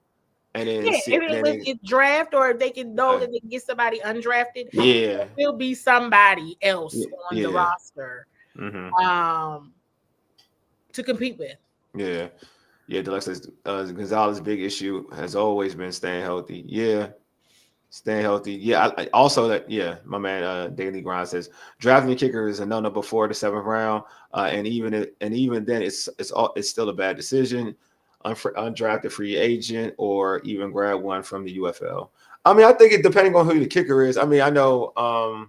Speaker 2: And then
Speaker 3: if it's draft, or if they can know that they can get somebody undrafted,
Speaker 2: yeah,
Speaker 3: there'll be somebody else on the roster to compete with. Yeah.
Speaker 2: Deluxe says Gonzalez's big issue has always been staying healthy. Staying healthy. I also that my man Daily Grind says drafting a kicker is a no before the 7th round, and even then it's still a bad decision. Undrafted free agent, or even grab one from the UFL. I mean, I think it depending on who the kicker is. I mean, I know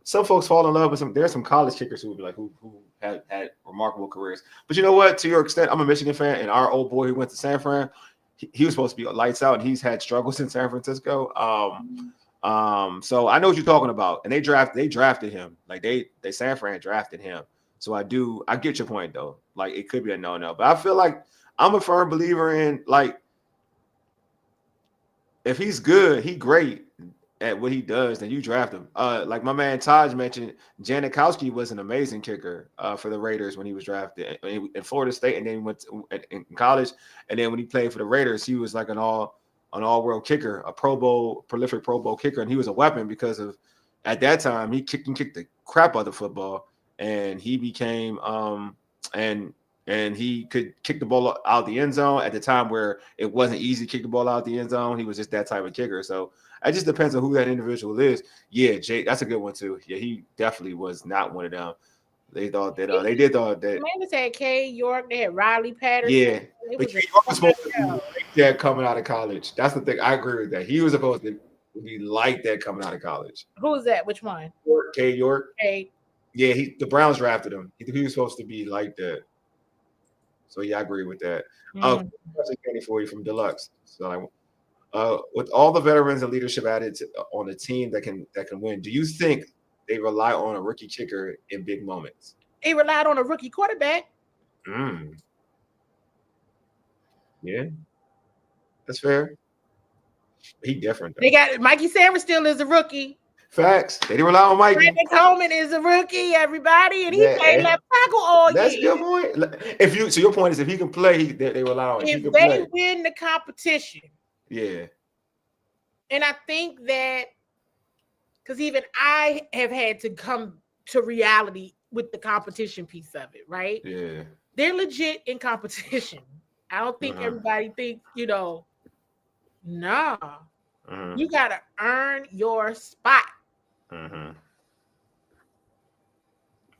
Speaker 2: some folks fall in love with there's some college kickers who would be like who had remarkable careers. But you know what? To your extent, I'm a Michigan fan, and our old boy who went to San Fran, he was supposed to be lights out, and he's had struggles in San Francisco. So I know what you're talking about. And they drafted him. Like they San Fran drafted him. So I get your point though. Like it could be a no. But I feel like I'm a firm believer in, like, if he's good, he great at what he does, then you draft him. Like my man Taj mentioned, Janikowski was an amazing kicker for the Raiders when he was drafted in Florida State, and then he went in college. And then when he played for the Raiders, he was like an all-world kicker, a prolific Pro Bowl kicker, and he was a weapon because of, at that time, he kicked the crap out of football, and he became and he could kick the ball out the end zone at the time where it wasn't easy to kick the ball out the end zone. He was just that type of kicker. So it just depends on who that individual is. Yeah, Jay, that's a good one too. Yeah, he definitely was not one of them. They thought that
Speaker 3: Commanders had K. York, they had Riley Patterson.
Speaker 2: Yeah, but K. York was supposed to be like that coming out of college. That's the thing. I agree with that. He was supposed to be like that coming out of college.
Speaker 3: Who's that? Which one?
Speaker 2: K. York.
Speaker 3: K.
Speaker 2: Yeah, the Browns drafted him. He was supposed to be like that. So yeah, I agree with that. Question for you from Deluxe. So with all the veterans and leadership added on a team that can win, do you think they rely on a rookie kicker in big moments?
Speaker 3: They relied on a rookie quarterback.
Speaker 2: Yeah, that's fair. He different though.
Speaker 3: They got Mikey Sanders still is a rookie.
Speaker 2: Facts. They didn't rely on Mikey.
Speaker 3: Brandon Coleman is a rookie, everybody, and he played left tackle all year.
Speaker 2: That's a good point. So your point is if he can play, they rely on him.
Speaker 3: If they win the competition.
Speaker 2: Yeah.
Speaker 3: And I think that because even I have had to come to reality with the competition piece of it, right?
Speaker 2: Yeah.
Speaker 3: They're legit in competition. I don't think everybody thinks, nah. You got to earn your spot.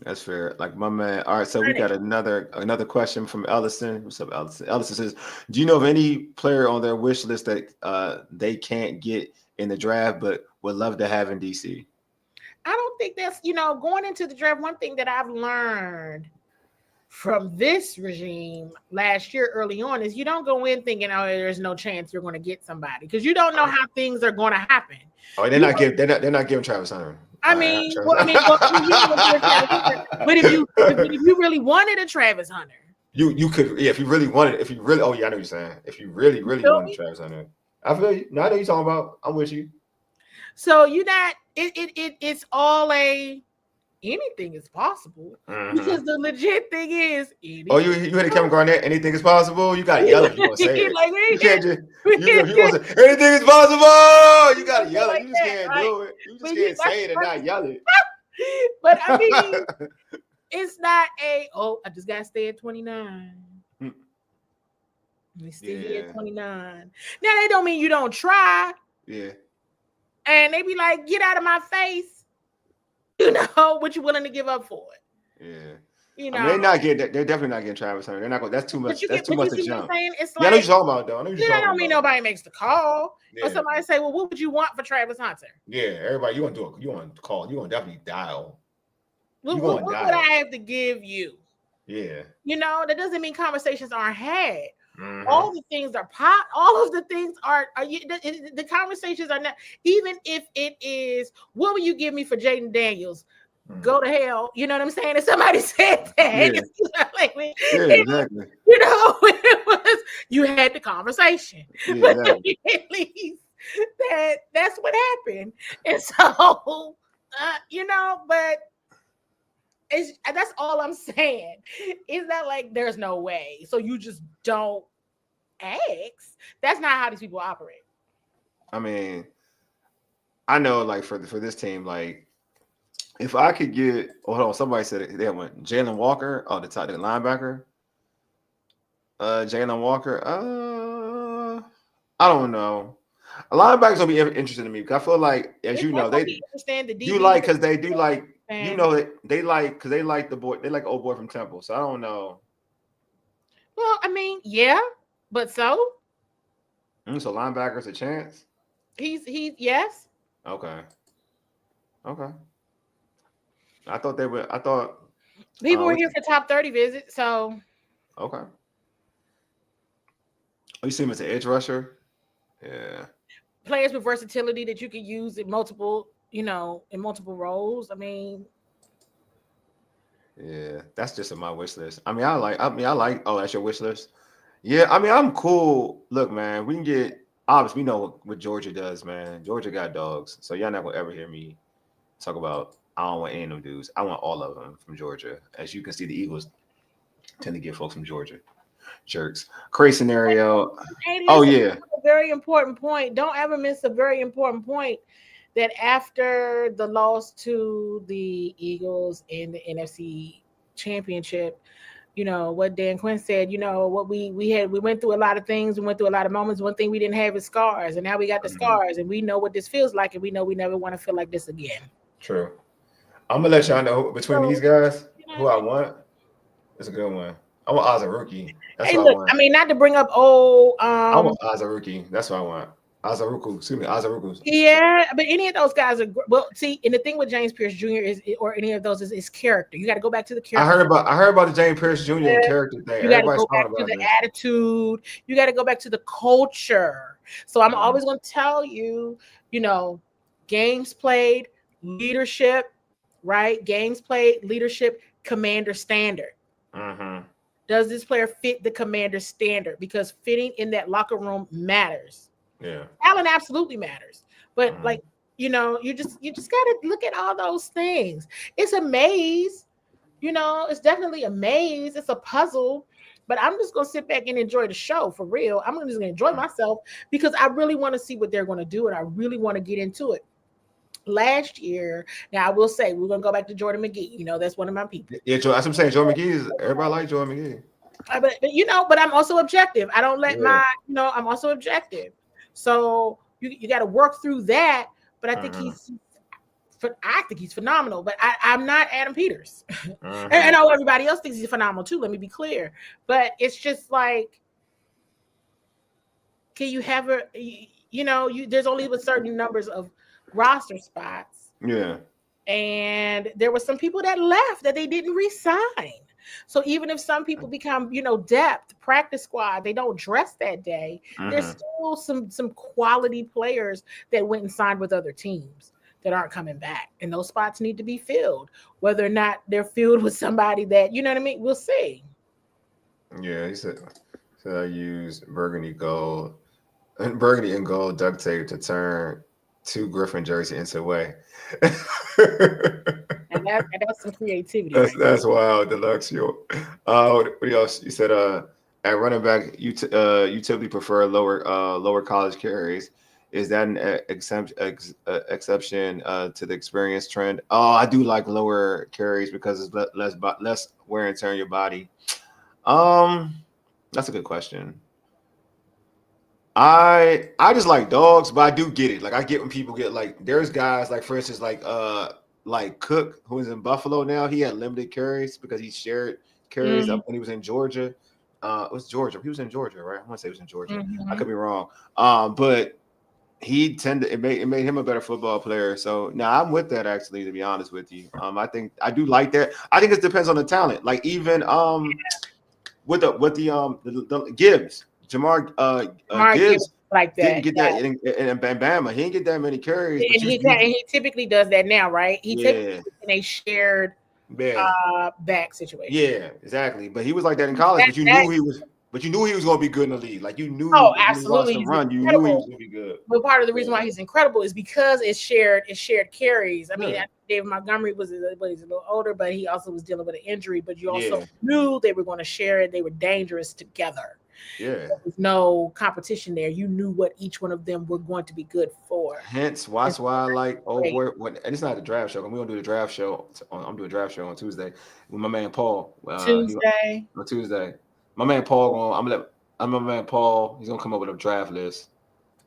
Speaker 2: That's fair. Like my man. All right, so we got another question from Ellison. What's up, Ellison? Ellison says, do you know of any player on their wish list that they can't get in the draft but would love to have in DC?
Speaker 3: I don't think that's, going into the draft, one thing that I've learned from this regime last year early on is you don't go in thinking, there's no chance you're going to get somebody, because you don't know how things are going to happen.
Speaker 2: Oh, they're not giving Travis Hunter.
Speaker 3: But if you really wanted a Travis Hunter,
Speaker 2: you could, if you really, I know what you're saying. If you really wanted Travis Hunter, I feel you. No, I know you're talking about. I'm with you.
Speaker 3: So you're not. It's all anything is possible, because the legit thing is.
Speaker 2: You had a Kevin Garnett. Anything is possible. You got to yell if you want to say it. You can't just. If you want to say anything is possible, you got to yell it. You just can't do it. You just can't say it and not yell it.
Speaker 3: But I mean, it's not I just got to stay at 29. We stay here at 29. Now that don't mean you don't try.
Speaker 2: Yeah.
Speaker 3: and they be like, "Get out of my face." You know what you willing to give up for it?
Speaker 2: Yeah.
Speaker 3: You
Speaker 2: I
Speaker 3: know,
Speaker 2: mean, they're not getting. They're definitely not getting Travis Hunter. They're not going. That's too much. That's too
Speaker 3: but
Speaker 2: much
Speaker 3: you
Speaker 2: to
Speaker 3: see what I'm
Speaker 2: jump.
Speaker 3: saying? It's
Speaker 2: Yeah, I know
Speaker 3: like,
Speaker 2: what you're talking about, though. I know what you're
Speaker 3: I
Speaker 2: talking
Speaker 3: don't mean
Speaker 2: about.
Speaker 3: nobody makes the call.
Speaker 2: Yeah.
Speaker 3: But somebody say, "Well, what would you want for Travis Hunter?"
Speaker 2: Yeah, everybody, you want to do it. You want to call. You want to definitely dial.
Speaker 3: What would I have to give you?
Speaker 2: Yeah.
Speaker 3: You know, that doesn't mean conversations aren't had.
Speaker 2: Mm-hmm.
Speaker 3: All the things are pot. All of the things are the conversations are not. Even if it is, what will you give me for Jaden Daniels? Go to hell. You know what I'm saying? If somebody said that,
Speaker 2: Exactly.
Speaker 3: You know, it was, you had the conversation.
Speaker 2: Yeah,
Speaker 3: but
Speaker 2: exactly.
Speaker 3: at least that's what happened. And so, you know, but that's all I'm saying. Is that like there's no way? So you just don't ask. That's not how these people operate.
Speaker 2: I mean, I know, like for this team, like if I could get, hold on, somebody said it, they went Jalen Walker, the linebacker. Jalen Walker. I don't know. A linebackers gonna be interested in me because I feel like, as you know, they do like because they do like, you know, they like because they like the boy, they like old boy from Temple. So I don't know.
Speaker 3: Well, I mean, yeah, but so
Speaker 2: linebackers a chance.
Speaker 3: He's yes.
Speaker 2: Okay. I thought they were. I thought
Speaker 3: people were here for top 30 visits. So
Speaker 2: okay. You see him as an edge rusher. Yeah.
Speaker 3: Players with versatility that you could use in multiple, in multiple roles. I mean,
Speaker 2: yeah, that's just in my wish list. I mean, I like. Oh, that's your wish list. Yeah, I mean, I'm cool. Look, man, we can get. Obviously, we know what Georgia does, man. Georgia got dogs, so y'all not gonna ever hear me talk about. I don't want any of them dudes. I want all of them from Georgia. As you can see, the Eagles tend to get folks from Georgia. Jerks. Crazy scenario. Oh yeah.
Speaker 3: A very important point. Don't ever miss a very important point. That after the loss to the Eagles in the NFC Championship, what Dan Quinn said, what we went through a lot of things, we went through a lot of moments. One thing we didn't have is scars, and now we got the scars, and we know what this feels like, and we know we never want to feel like this again.
Speaker 2: True. I'm gonna let y'all know between these guys who I want. It's a good one. I want Azaruki. That's what I want.
Speaker 3: I mean, not to bring up
Speaker 2: I want Azaruki. That's what I want. Azaruku.
Speaker 3: Yeah, but any of those guys are see, and the thing with James Pierce Jr. or any of those is character. You got to go back to the character.
Speaker 2: I heard about the James Pierce Jr. character thing.
Speaker 3: You got to go back to the attitude. You got to go back to the culture. So I'm always going to tell you, games played, leadership, right? Games played, leadership, commander standard. Does this player fit the commander standard? Because fitting in that locker room matters.
Speaker 2: Yeah,
Speaker 3: talent absolutely matters, but you just got to look at all those things. It's a maze, it's definitely a maze. It's a puzzle, but I'm just gonna sit back and enjoy the show for real. I'm just gonna enjoy myself because I really want to see what they're gonna do, and I really want to get into it. Last year, now I will say we're gonna go back to Jordan McGee. That's one of my people.
Speaker 2: Yeah, that's what I'm saying. Jordan McGee is everybody like Jordan McGee.
Speaker 3: But I'm also objective. I don't let I'm also objective. So you got to work through that. But I think he's phenomenal. But I'm not Adam Peters. And I know everybody else thinks he's phenomenal too. Let me be clear. But it's just like, can you have there's only a certain numbers of roster spots.
Speaker 2: Yeah.
Speaker 3: And there were some people that left that they didn't resign. So even if some people become, depth, practice squad, they don't dress that day. There's still some quality players that went and signed with other teams that aren't coming back. And those spots need to be filled. Whether or not they're filled with somebody that, you know what I mean? We'll see.
Speaker 2: Yeah, he said I use burgundy and gold duct tape to turn 2 Griffin jersey into way.
Speaker 3: and that's some creativity.
Speaker 2: That's wild, Deluxe. What else? You said at running back, you typically prefer lower college carries. Is that an exception to the experience trend? Oh, I do like lower carries because it's less wear and tear on your body. That's a good question. I just like dogs, but I do get it. Like I get when people get like there's guys like for instance like Cook who is in Buffalo now. He had limited carries because he shared carries up when he was in Georgia. It was Georgia. He was in Georgia, right? I want to say he was in Georgia. I could be wrong. But he tended it made him a better football player. So now I'm with that actually, to be honest with you. I think I do like that. I think it depends on the talent. Like even with the Gibbs, Jamar Gibbs
Speaker 3: like that.
Speaker 2: Didn't get that in Bama. He didn't get that many carries.
Speaker 3: And he typically does that now, right? He typically in a shared back situation.
Speaker 2: Yeah, exactly. But he was like that in college. But you knew he was going to be good in the league. Like you knew.
Speaker 3: Oh, absolutely.
Speaker 2: You knew he was going to be good.
Speaker 3: But part of the reason why he's incredible is because it's shared carries. I mean, David Montgomery was a little older, but he also was dealing with an injury. But you also knew they were going to share it. They were dangerous together.
Speaker 2: Yeah,
Speaker 3: there was no competition there. You knew what each one of them were going to be good for.
Speaker 2: Hence, that's why I like and it's not the draft show. We're gonna do the draft show. I'm doing a draft show on Tuesday with my man Paul.
Speaker 3: On
Speaker 2: Tuesday. My man Paul I'm my man Paul. He's gonna come up with a draft list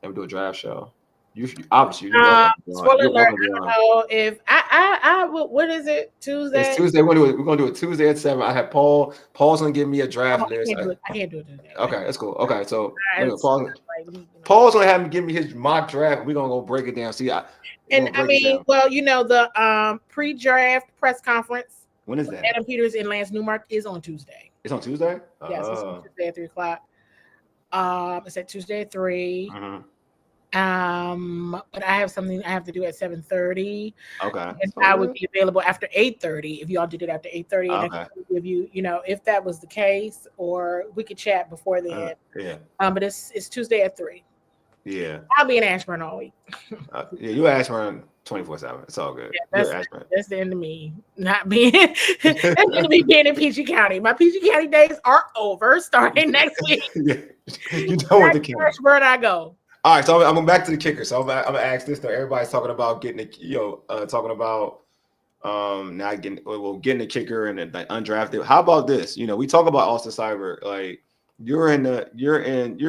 Speaker 2: and we do a draft show. You obviously
Speaker 3: spoiler alert. I don't know if I what is it? Tuesday.
Speaker 2: It's Tuesday. We're gonna do it Tuesday at 7. I have Paul. Paul's gonna give me a draft list.
Speaker 3: I can't do it today.
Speaker 2: Okay, that's cool. Okay, so Paul's gonna have him give me his mock draft. We're gonna go break it down. See,
Speaker 3: the pre-draft press conference.
Speaker 2: When is that?
Speaker 3: Adam Peters and Lance Newmark is on Tuesday.
Speaker 2: It's on Tuesday.
Speaker 3: Yes, it's on Tuesday at 3:00. It's at Tuesday at 3. But I have something I have to do at 7:30.
Speaker 2: Okay.
Speaker 3: And I would be available after 8:30 if y'all did it after 8:30. And I could give you, if that was the case, or we could chat before then. But it's Tuesday at 3.
Speaker 2: Yeah.
Speaker 3: I'll be in Ashburn all week.
Speaker 2: You Ashburn 24/7. It's all good.
Speaker 3: Yeah, that's the end of me not being that's the end of me being in PG County. My PG County days are over starting next week.
Speaker 2: You know what the kicker.
Speaker 3: Ashburn I go.
Speaker 2: All right, so I'm going back to the kicker. So I'm gonna ask this though. Everybody's talking about getting getting the kicker and the undrafted. How about this? We talk about Austin Seibert. Like you're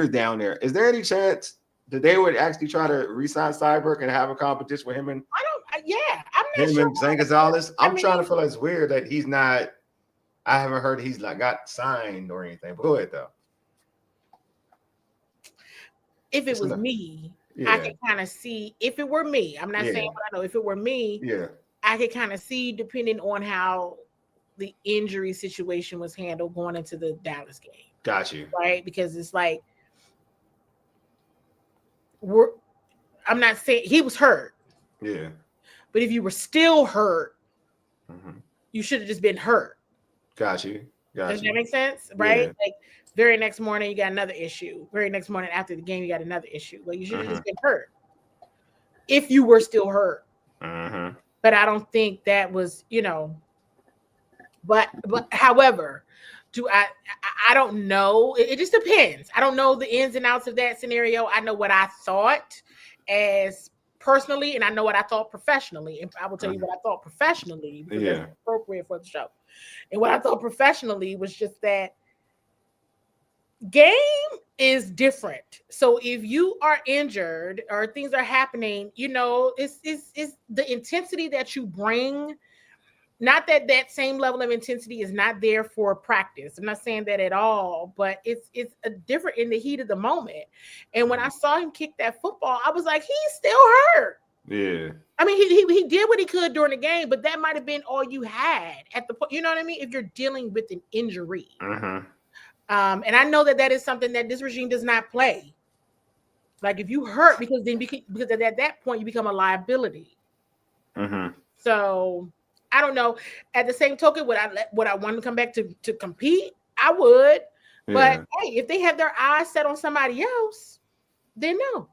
Speaker 2: down there. Is there any chance that they would actually try to re-sign Seibert and have a competition with him and
Speaker 3: I'm not sure.
Speaker 2: And Zane Gonzalez? I'm trying to feel like it's weird that he's not. I haven't heard he's like got signed or anything. But go ahead though.
Speaker 3: If it was me, I could kind of see. If it were me, I'm not saying what I know. If it were me, I could kind of see, depending on how the injury situation was handled going into the Dallas game.
Speaker 2: Got you.
Speaker 3: Right? Because it's like, I'm not saying he was hurt.
Speaker 2: Yeah.
Speaker 3: But if you were still hurt, you should have just been hurt.
Speaker 2: Got you.
Speaker 3: Does that make sense? Right?
Speaker 2: Yeah.
Speaker 3: Like, very next morning, you got another issue. Very next morning after the game, you got another issue. Well, you should have just been hurt if you were still hurt. But I don't think that was, But however, I don't know. It just depends. I don't know the ins and outs of that scenario. I know what I thought as personally, and I know what I thought professionally. And I will tell you what I thought professionally because that's appropriate for the show. And what I thought professionally was just that game is different. So if you are injured or things are happening, it's the intensity that you bring. Not that same level of intensity is not there for practice. I'm not saying that at all, but it's a different in the heat of the moment. And when I saw him kick that football, I was like, he's still hurt.
Speaker 2: Yeah.
Speaker 3: I mean, he did what he could during the game, but that might have been all you had at the point. You know what I mean? If you're dealing with an injury. And I know that is something that this regime does not play. Like if you hurt, because at that point you become a liability. So I don't know. At the same token, would I want to come back to compete? I would. But hey, if they have their eyes set on somebody else, then no.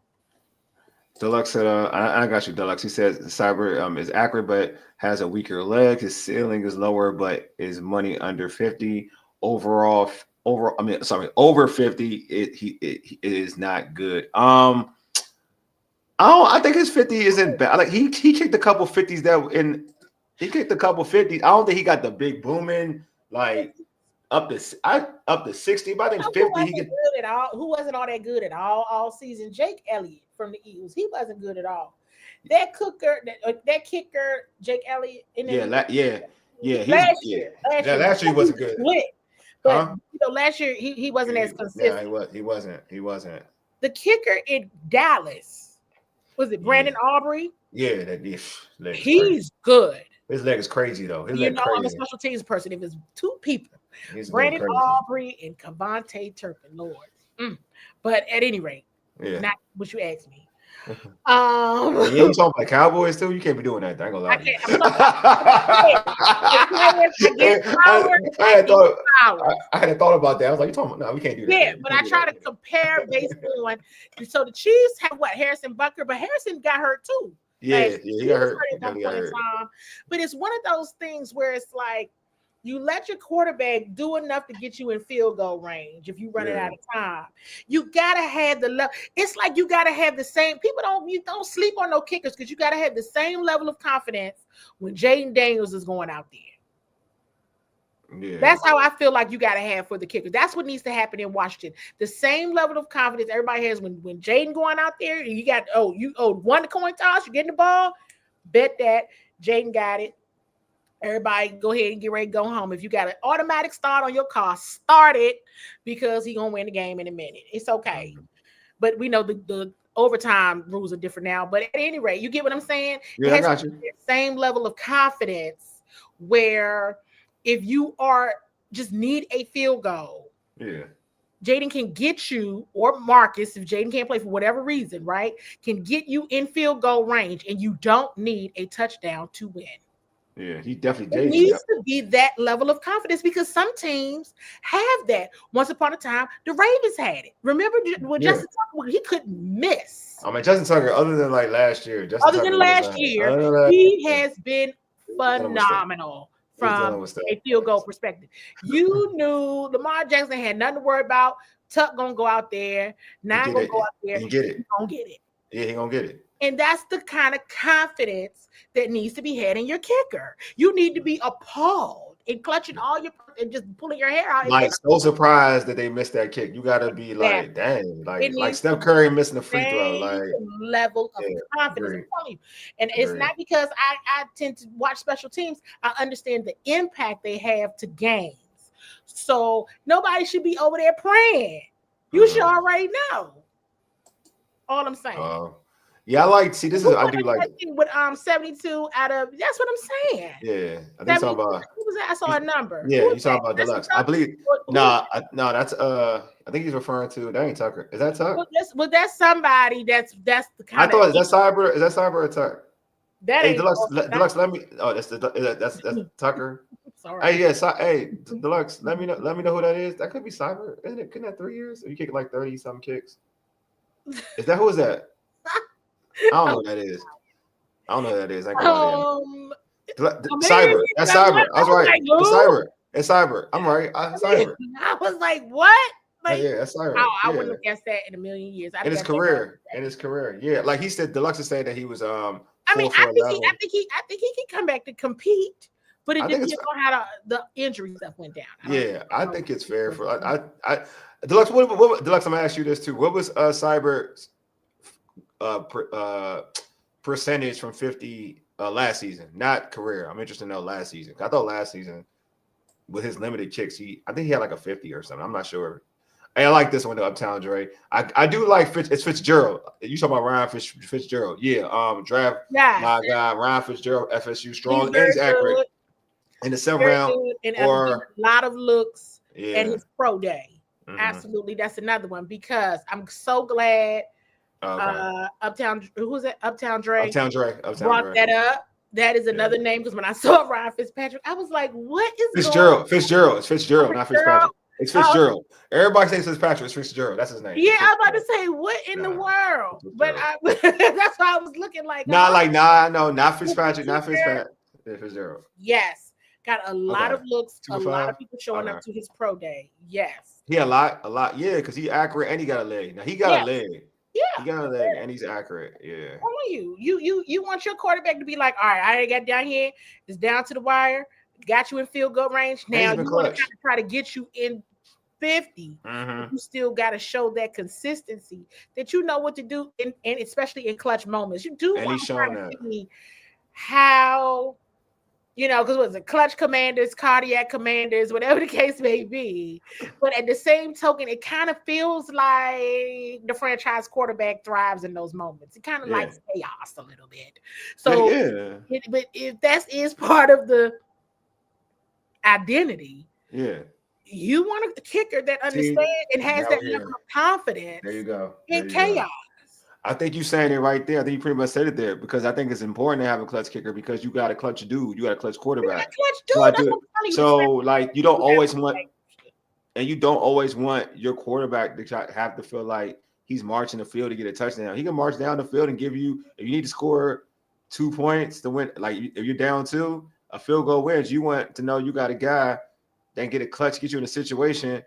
Speaker 2: Deluxe said, I got you, Deluxe. He says Seibert is accurate, but has a weaker leg. His ceiling is lower, but his money under 50. Over 50, it is not good. I think his 50 isn't bad. Like he kicked a couple 50s I don't think he got the big booming, like up to 60, but I think 50. He could.
Speaker 3: Good at all. Who wasn't all that good at all season? Jake Elliott from the Eagles. He wasn't good at all. That kicker, Jake Elliott.
Speaker 2: Last year
Speaker 3: Last
Speaker 2: year he wasn't good.
Speaker 3: But last year he wasn't as consistent.
Speaker 2: Yeah, he wasn't.
Speaker 3: The kicker in Dallas, was it Brandon Aubrey?
Speaker 2: Yeah,
Speaker 3: he's good.
Speaker 2: His leg is crazy though.
Speaker 3: I'm a special teams person. If it's two people, Brandon Aubrey and Cavante Turpin, Lord. But at any rate, not what you asked me.
Speaker 2: You ain't talking about Cowboys too. You can't be doing that. I ain't gonna lie. I had thought about that. I was like, you talking about? No, we can't do that.
Speaker 3: Yeah, but I try to compare based on. So the Chiefs have Harrison Butker, but Harrison got hurt too.
Speaker 2: Yeah, he got hurt.
Speaker 3: But it's one of those things where it's like you let your quarterback do enough to get you in field goal range. If you run it out of time, you gotta have the level. It's like you gotta have the same. People don't sleep on no kickers because you gotta have the same level of confidence when Jaden Daniels is going out there. Yeah. That's how I feel like you got to have for the kicker. That's what needs to happen in Washington. The same level of confidence everybody has when Jaden going out there. You got one coin toss, you're getting the ball. Bet that Jaden got it. Everybody go ahead and get ready to go home. If you got an automatic start on your car, start it because he's gonna win the game in a minute. It's okay. But we know the overtime rules are different now. But at any rate, you get what I'm saying?
Speaker 2: Yeah, I got you.
Speaker 3: The same level of confidence where if you just need a field goal, Jaden can get you, or Marcus, if Jaden can't play for whatever reason, right, can get you in field goal range, and you don't need a touchdown to win.
Speaker 2: Yeah, he definitely
Speaker 3: It needs to be that level of confidence because some teams have that. Once upon a time, the Ravens had it. Remember when Justin Tucker, he couldn't miss.
Speaker 2: I mean, Justin Tucker, other than last year, he
Speaker 3: has been phenomenal. From a field goal perspective, you knew Lamar Jackson had nothing to worry about. Tuck gonna go out there, gonna go out there
Speaker 2: and get it.
Speaker 3: He gonna get it.
Speaker 2: Yeah, he gonna get it.
Speaker 3: And that's the kind of confidence that needs to be had in your kicker. You need to be appalled and clutching all your and just pulling your hair out.
Speaker 2: Like so surprised that they missed that kick. You gotta be like, dang, like Steph Curry missing the free throw, like
Speaker 3: level of confidence. I'm telling you. And it's not because I tend to watch special teams. I understand the impact they have to games. So nobody should be over there praying. You should already know. All I'm saying.
Speaker 2: Yeah, I do like
Speaker 3: with 72 out of that's what I'm saying.
Speaker 2: Yeah, I think talking about.
Speaker 3: I saw a number.
Speaker 2: Yeah, you talking about Deluxe? I believe. No, that's I think he's referring to that ain't Tucker. Is that Tucker?
Speaker 3: Well, that's somebody. That's the kind.
Speaker 2: I thought is that Cyber? Is that Cyber or Tucker?
Speaker 3: That ain't
Speaker 2: Deluxe. Let me. Oh, that's Tucker.
Speaker 3: Sorry.
Speaker 2: Hey, hey, Deluxe. Let me know who that is. That could be Cyber. Isn't it? Couldn't that 3 years? Or you kick like 30 some kicks. Is that who is that? I don't know who that is. I Cyber. That's Cyber. I was right. It's Cyber. It's Cyber. I'm right. Cyber.
Speaker 3: I was like, what? Like,
Speaker 2: yeah, that's Cyber.
Speaker 3: I wouldn't have guessed that in a million years.
Speaker 2: In his career. Yeah. Like he said, Deluxe is saying that he was
Speaker 3: I think he can come back to compete, but it depends on how the injury stuff went down.
Speaker 2: I think it's fair for Deluxe. What Deluxe? I'm gonna ask you this too. What was Cyber's percentage from 50 last season, not career? I'm interested to know last season. I thought last season with his limited kicks, I think he had like a 50 or something. I'm not sure. Hey, I like this one, the Uptown Dre. I do like it's Fitzgerald. You talking about Ryan Fitzgerald? Yeah. Draft my guy Ryan Fitzgerald, FSU strong and he's accurate in the 7th round or
Speaker 3: a lot of looks at his pro day. Mm-hmm. Absolutely, that's another one because I'm so glad. Uptown, who's that? Uptown Dre brought that up. That is another name because when I saw Ryan Fitzpatrick, I was like, "What is
Speaker 2: Fitzgerald? It's Fitzgerald, not Fitzpatrick. It's Fitzgerald. Everybody says Fitzpatrick. It's Fitzgerald. That's his name.
Speaker 3: Yeah, I was about to say, what in the world? But that's why I was looking like,
Speaker 2: not Fitzpatrick, not Fitzpatrick. Fitzgerald.
Speaker 3: Yes, got a lot of looks. A lot of people showing up to his pro day. Yes,
Speaker 2: he a lot. Yeah, because he's accurate and he got a leg. Now he got a leg.
Speaker 3: Yeah,
Speaker 2: he got a leg and he's accurate. Yeah.
Speaker 3: You want your quarterback to be like, all right, I got down here. It's down to the wire. got you in field goal range. Now you want to kind of try to get you in 50. You still got to show that consistency that you know what to do, and especially in clutch moments. You do want to see how, you know, because was it clutch commanders, cardiac commanders, whatever the case may be. But at the same token, it kind of feels like the franchise quarterback thrives in those moments. It kind of likes chaos a little bit. So, but if that is part of the identity, you want a kicker that understands and has that level of confidence.
Speaker 2: There you go.
Speaker 3: In chaos.
Speaker 2: I think you're saying it right there. I think you pretty much said it there, because I think it's important to have a clutch kicker, because you got a clutch dude, you got a clutch quarterback. So like you don't always want, and you don't always want your quarterback to have to feel like he's marching the field to get a touchdown. He can march down the field and give you, if you need to score 2 points to win, like if you're down 2, a field goal wins. You want to know you got a guy that can get a clutch, get you in a situation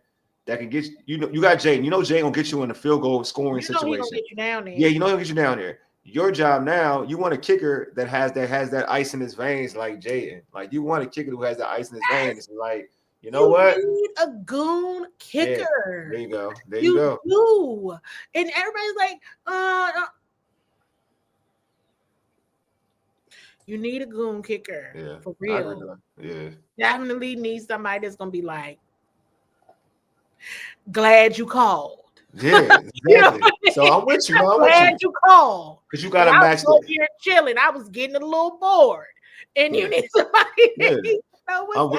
Speaker 2: that can get you know, you got Jay. You know Jay gonna get you in a field goal scoring situation.
Speaker 3: He gonna get you down there.
Speaker 2: Yeah, you know he'll get you down there. Your job now, you want a kicker that has that ice in his veins, like Jayden. Like you want a kicker who has that ice in his veins. It's like, you know what?
Speaker 3: You need a goon kicker.
Speaker 2: Yeah, there you go. There you go.
Speaker 3: Do. And everybody's like, you need a goon kicker for real.
Speaker 2: Yeah.
Speaker 3: Definitely need somebody that's gonna be like, glad you called.
Speaker 2: Yeah, exactly. You know, so I'm with you. I'm
Speaker 3: glad you called.
Speaker 2: Because you got to match
Speaker 3: it. Here chilling. I was getting a little bored. And you need somebody that knows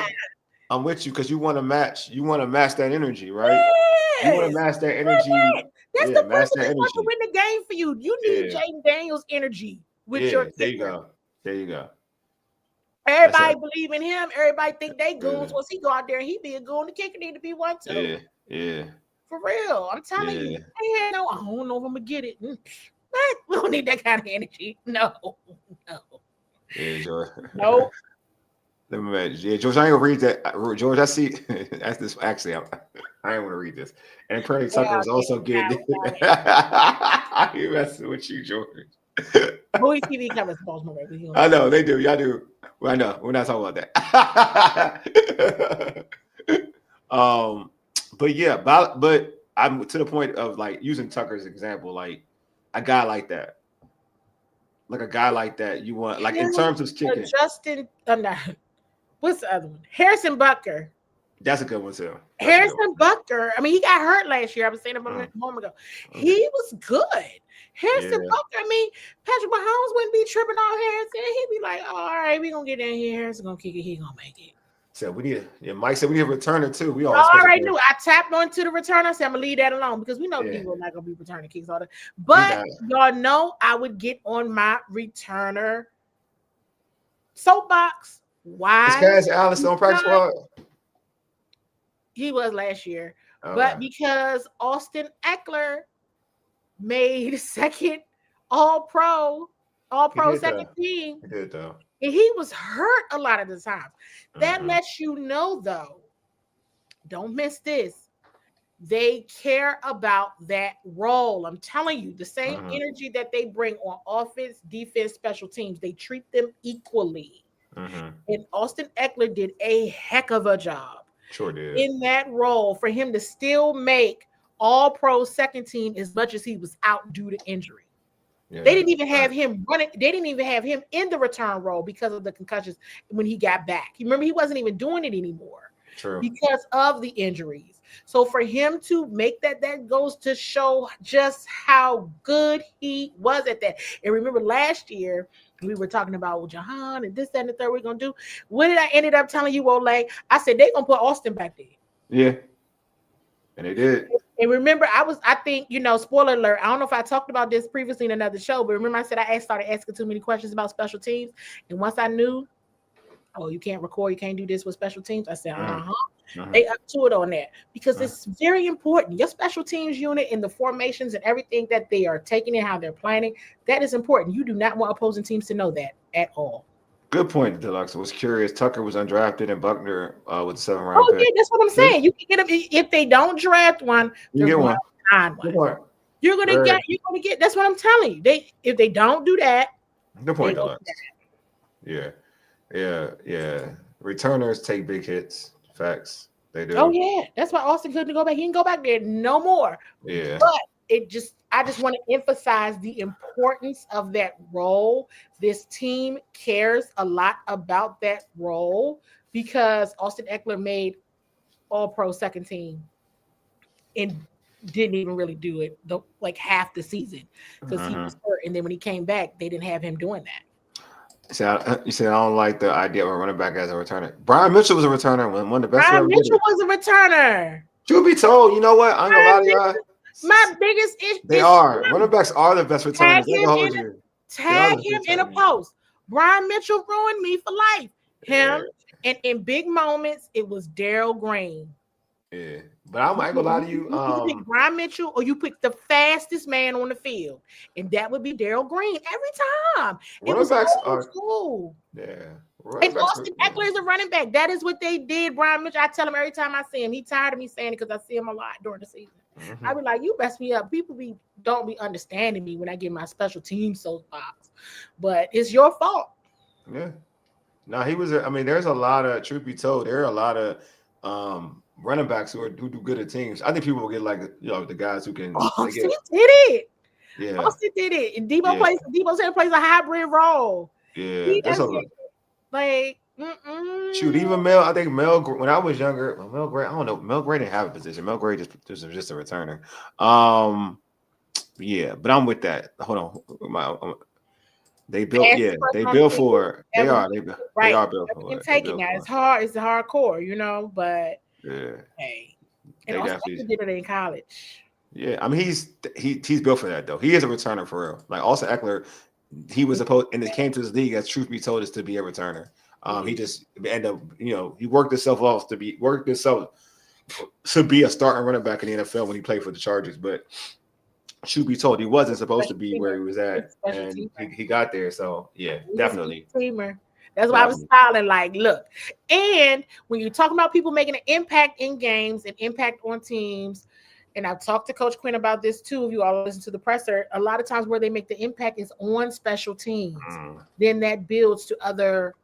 Speaker 2: I'm with you because you want to match. You want to match that energy, right? Yes. You want to match that energy.
Speaker 3: That's the person that's going to win the game for you. You need Jayden Daniels' energy with your kicker.
Speaker 2: There you go. There you go.
Speaker 3: Everybody believe in him. Everybody think they goons. Once he go out there and he be a goon, the kicker need to be one too.
Speaker 2: Yeah.
Speaker 3: For real. I'm telling you. I don't know if I'm gonna get it. We don't need that kind of energy. No.
Speaker 2: Yeah, George.
Speaker 3: Nope.
Speaker 2: Let me imagine. Yeah, George, I ain't gonna read that. George, I see. That's this. Actually, I ain't want to read this. And Prairie Tucker was also good. I'm messing with you, George.
Speaker 3: Bowie TV covers Baltimore.
Speaker 2: I know they do. Y'all do. Well, I know. We're not talking about that. But yeah, but I'm to the point of like using Tucker as an example, like a guy like that. Like a guy like that, you want like in terms of kicking.
Speaker 3: Justin, what's the other one? Harrison Butker.
Speaker 2: That's a good one too.
Speaker 3: Harrison Butker. I mean, he got hurt last year. I was saying about a moment ago. He was good. Harrison Butker. I mean, Patrick Mahomes wouldn't be tripping on Harrison. He'd be like, oh, all right, we're gonna get in here. Harrison gonna kick it. He gonna make it.
Speaker 2: So we need Mike said we need a returner too. We all
Speaker 3: right knew. I tapped onto the returner. I said I'm gonna leave that alone because we know people are not gonna be returning kicks all the. But y'all know I would get on my returner soapbox. Why?
Speaker 2: This guy's Alice on practice squad.
Speaker 3: He was last year, but because Austin Eckler made second All-Pro second team.
Speaker 2: He did though.
Speaker 3: And he was hurt a lot of the time. That lets you know, though, don't miss this. They care about that role. I'm telling you, the same energy that they bring on offense, defense, special teams, they treat them equally. And Austin Eckler did a heck of a job.
Speaker 2: Sure did.
Speaker 3: In that role for him to still make All-Pro second team as much as he was out due to injury. Yeah, they didn't even have him running. They didn't even have him in the return role because of the concussions when he got back. You remember he wasn't even doing it anymore.
Speaker 2: True.
Speaker 3: Because of the injuries. So for him to make that goes to show just how good he was at that. And remember last year we were talking about Jahan and this, that, and the third we're gonna do. What did I ended up telling you, Wole? I said they're gonna put Austin back there.
Speaker 2: Yeah. And they did.
Speaker 3: And remember, I think, spoiler alert, I don't know if I talked about this previously in another show, but remember I said I started asking too many questions about special teams. And once I knew, you can't record, you can't do this with special teams, I said, They up to it on that because it's very important. Your special teams unit and the formations and everything that they are taking and how they're planning, that is important. You do not want opposing teams to know that at all.
Speaker 2: Good point, Deluxe. I was curious. Tucker was undrafted and Buckner with 7th round pick.
Speaker 3: Yeah, that's what I'm saying. You can get them if they don't draft one.
Speaker 2: You get one.
Speaker 3: You're gonna get. That's what I'm telling you. If they don't do that.
Speaker 2: Good point, Deluxe. Yeah. Returners take big hits. Facts. They do.
Speaker 3: Oh yeah, that's why Austin couldn't go back. He didn't go back there no more.
Speaker 2: Yeah.
Speaker 3: But I just want to emphasize the importance of that role. This team cares a lot about that role because Austin Eckler made All-Pro second team and didn't even really do it like half the season because he was hurt. And then when he came back, they didn't have him doing that.
Speaker 2: You said I don't like the idea of a running back as a returner. Brian Mitchell was a returner. One of the best.
Speaker 3: Brian Mitchell was a returner.
Speaker 2: Truth be told, you know what? I'm gonna lie to y'all.
Speaker 3: My biggest issue.
Speaker 2: They are. Running backs are the best returners.
Speaker 3: Tag him in a post. Brian Mitchell ruined me for life. And in big moments, it was Darryl Green.
Speaker 2: Yeah, but I ain't gonna lie to you.
Speaker 3: You pick Brian Mitchell or you pick the fastest man on the field, and that would be Darryl Green every time.
Speaker 2: Running backs are
Speaker 3: cool.
Speaker 2: Yeah.
Speaker 3: And Austin Eckler is a running back. That is what they did. Brian Mitchell, I tell him every time I see him. He tired of me saying it because I see him a lot during the season. I be like, you mess me up. People don't be understanding me when I get my special team soapbox, but it's your fault.
Speaker 2: Yeah. No, he was. There's a lot of, truth be told, there are a lot of running backs who do good at teams. I think people will get the guys who can.
Speaker 3: Austin did it.
Speaker 2: Yeah.
Speaker 3: Austin did it. And Debo plays a hybrid role.
Speaker 2: Yeah.
Speaker 3: Like,
Speaker 2: shoot, even Mel. I think Mel. When I was younger, Mel Gray. I don't know. Mel Gray didn't have a position. Mel Gray just a returner. Yeah, but I'm with that. Hold on. They built. Yeah, they built for it. They are. They are built for it.
Speaker 3: Taking that. It's hard. It's hardcore, but hey, and Austin did it in college.
Speaker 2: Yeah, he's built for that though. He is a returner for real. Like Austin Eckler. He was supposed, and it came to this league, as truth be told, is to be a returner. He just ended up, he worked himself to be a starting running back in the NFL when he played for the Chargers. But truth be told, he wasn't supposed to be where he was at, and he got there. So yeah, definitely.
Speaker 3: Teamer. That's why I was smiling. Like, look, and when you talk about people making an impact in games and impact on teams. And I've talked to Coach Quinn about this too. If you all listen to the presser, a lot of times where they make the impact is on special teams. Then that builds to other,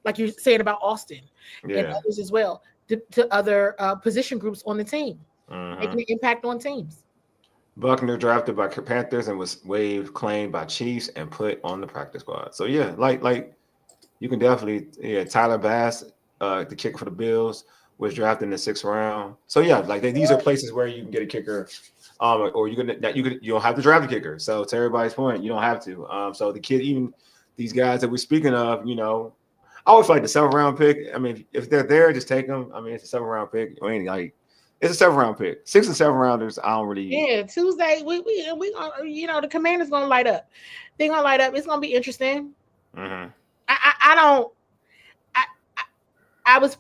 Speaker 3: like you're saying about Austin and others as well, to other position groups on the team, making an impact on teams.
Speaker 2: Buckner drafted by Panthers and was claimed by Chiefs and put on the practice squad. So yeah, like you can definitely Tyler Bass, the kicker for the Bills, was drafted in the 6th round. So yeah, like these are places where you can get a kicker, or you don't have to draft a kicker. So to everybody's point, you don't have to. So the kid, even these guys that we're speaking of, I always feel like the 7th round pick. If they're there, just take them. It's a 7th round pick. It's a 7th round pick. 6 and 7 rounders, I don't really.
Speaker 3: Yeah, Tuesday we the Commanders gonna light up. They're gonna light up. It's gonna be interesting. I was.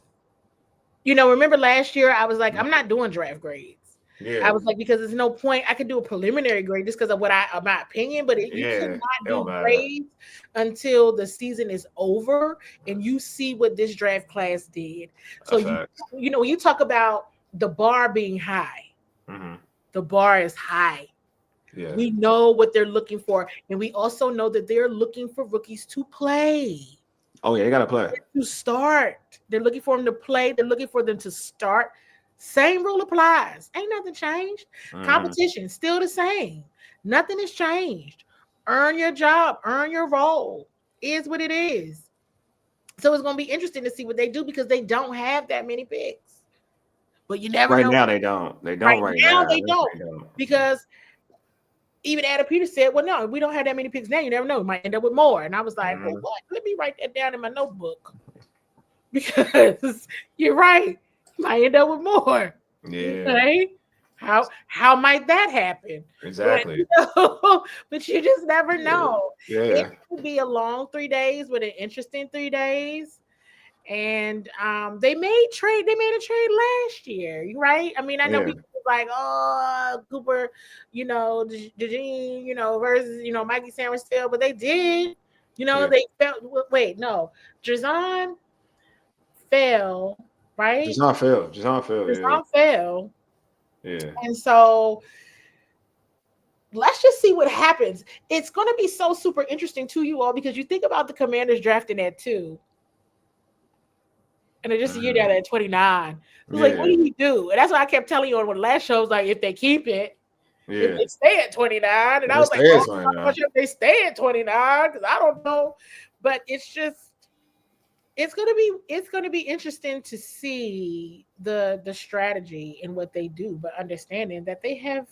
Speaker 3: Remember last year, I was like, I'm not doing draft grades. Yeah. I was like, because there's no point. I could do a preliminary grade just because of my opinion, but you cannot do grades until the season is over and you see what this draft class did. So, when you talk about the bar being high, the bar is high. Yeah. We know what they're looking for. And we also know that they're looking for rookies to play.
Speaker 2: Oh, yeah, you got to play.
Speaker 3: To start. They're looking for them to play. They're looking for them to start. Same rule applies. Ain't nothing changed. Competition still the same. Nothing has changed. Earn your job. Earn your role. Is what it is. So it's going to be interesting to see what they do because they don't have that many picks. But you never know.
Speaker 2: Right now they don't. They don't
Speaker 3: right now. They don't. Because even Adam Peters said, well, no, we don't have that many picks now. You never know. We might end up with more. And I was like, well, what? Let me write that down in my notebook. Because you're right. You might end up with more.
Speaker 2: Yeah.
Speaker 3: Okay? How might that happen?
Speaker 2: Exactly.
Speaker 3: But you just never know.
Speaker 2: Yeah.
Speaker 3: It could be a long 3 days with an interesting 3 days. And they made a trade last year, right? I know people like, oh, Cooper, Eugene, versus, Mikey Sanders-Field, but they did. They felt, Drizon fell, right?
Speaker 2: Drizon fell. Yeah.
Speaker 3: And so let's just see what happens. It's going to be so super interesting to you all because you think about the Commanders drafting at 2. And then just a year down at 29. It was like, what
Speaker 2: Yeah.
Speaker 3: do you do? And that's why I kept telling you on the last show, was like, if they keep it, if
Speaker 2: Yeah.
Speaker 3: they stay at 29. And I
Speaker 2: They
Speaker 3: was like,
Speaker 2: stay at
Speaker 3: oh, I'm not
Speaker 2: 29.
Speaker 3: sure if they stay at 29 because I don't know. But it's just, it's gonna be interesting to see the strategy and what they do, but understanding that they have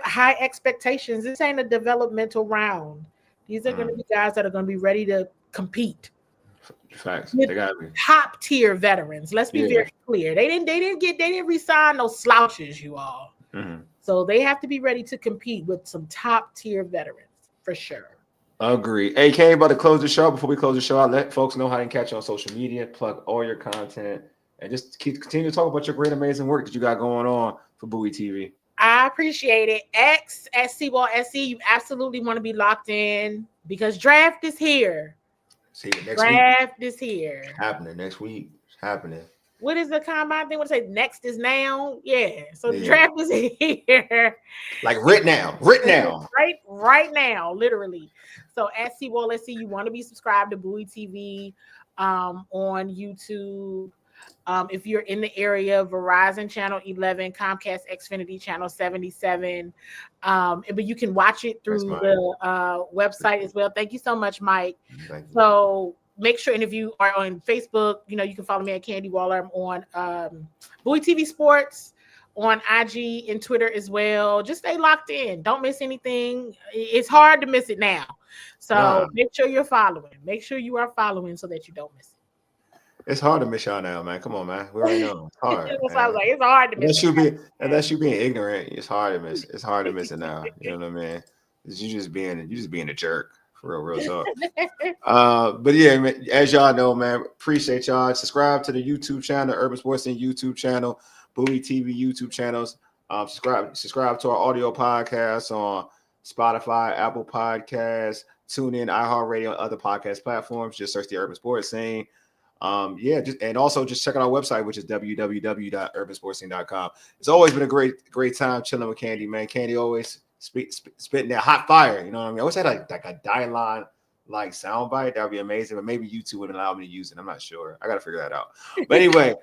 Speaker 3: high expectations. This ain't a developmental round. These are going to be guys that are going to be ready to compete.
Speaker 2: Facts. They gotta be
Speaker 3: top tier veterans. Let's be very clear. They didn't resign no slouches, you all.
Speaker 2: Mm-hmm.
Speaker 3: So they have to be ready to compete with some top tier veterans for sure.
Speaker 2: Agree. Hey, Kane, about to close the show. Before we close the show, I'll let folks know how they can catch you on social media, plug all your content, and just continue to talk about your great, amazing work that you got going on for Bowie TV.
Speaker 3: I appreciate it. X at CWall SC. You absolutely want to be locked in because draft is here.
Speaker 2: See you next
Speaker 3: draft
Speaker 2: week.
Speaker 3: Is here.
Speaker 2: It's happening next week. It's happening.
Speaker 3: What is the combine thing? What say next is now? Yeah. So the draft is here.
Speaker 2: Like right now.
Speaker 3: Right now, literally. So at CWall SC, you want to be subscribed to Bowie TV on YouTube. If you're in the area, Verizon Channel 11, Comcast Xfinity Channel 77. But you can watch it through the website as well. Thank you so much, Mike. So make sure, and if you are on Facebook, you can follow me at Candi Waller. I'm on Bowie TV Sports, on IG and Twitter as well. Just stay locked in. Don't miss anything. It's hard to miss it now. So make sure you're following. Make sure you are following so that you don't miss it.
Speaker 2: It's hard to miss y'all now, man. Come on, man. We already know. It's hard.
Speaker 3: It's hard to miss
Speaker 2: unless you being ignorant, it's hard to miss. It's hard to miss it now. You know what I mean? You just being a jerk. For real talk. But yeah, man, as y'all know, man, appreciate y'all. Subscribe to the YouTube channel, Urban Sports Scene YouTube channel, Bowie TV YouTube channels. Subscribe to our audio podcasts on Spotify, Apple Podcasts, TuneIn, iHeartRadio, and other podcast platforms. Just search the Urban Sports Scene. And also just check out our website, which is www.urbansportscene.com. It's always been a great time chilling with Candi, man. Candi always spitting that hot fire. You know what I mean? I wish I had like a dialogue like soundbite. That would be amazing. But maybe YouTube wouldn't allow me to use it. I'm not sure. I got to figure that out. But anyway,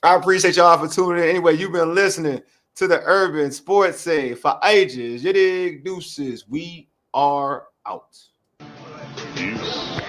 Speaker 2: I appreciate y'all for tuning in. Anyway, you've been listening to the Urban Sports Scene for ages. You dig? Deuces. We are out.
Speaker 4: Peace.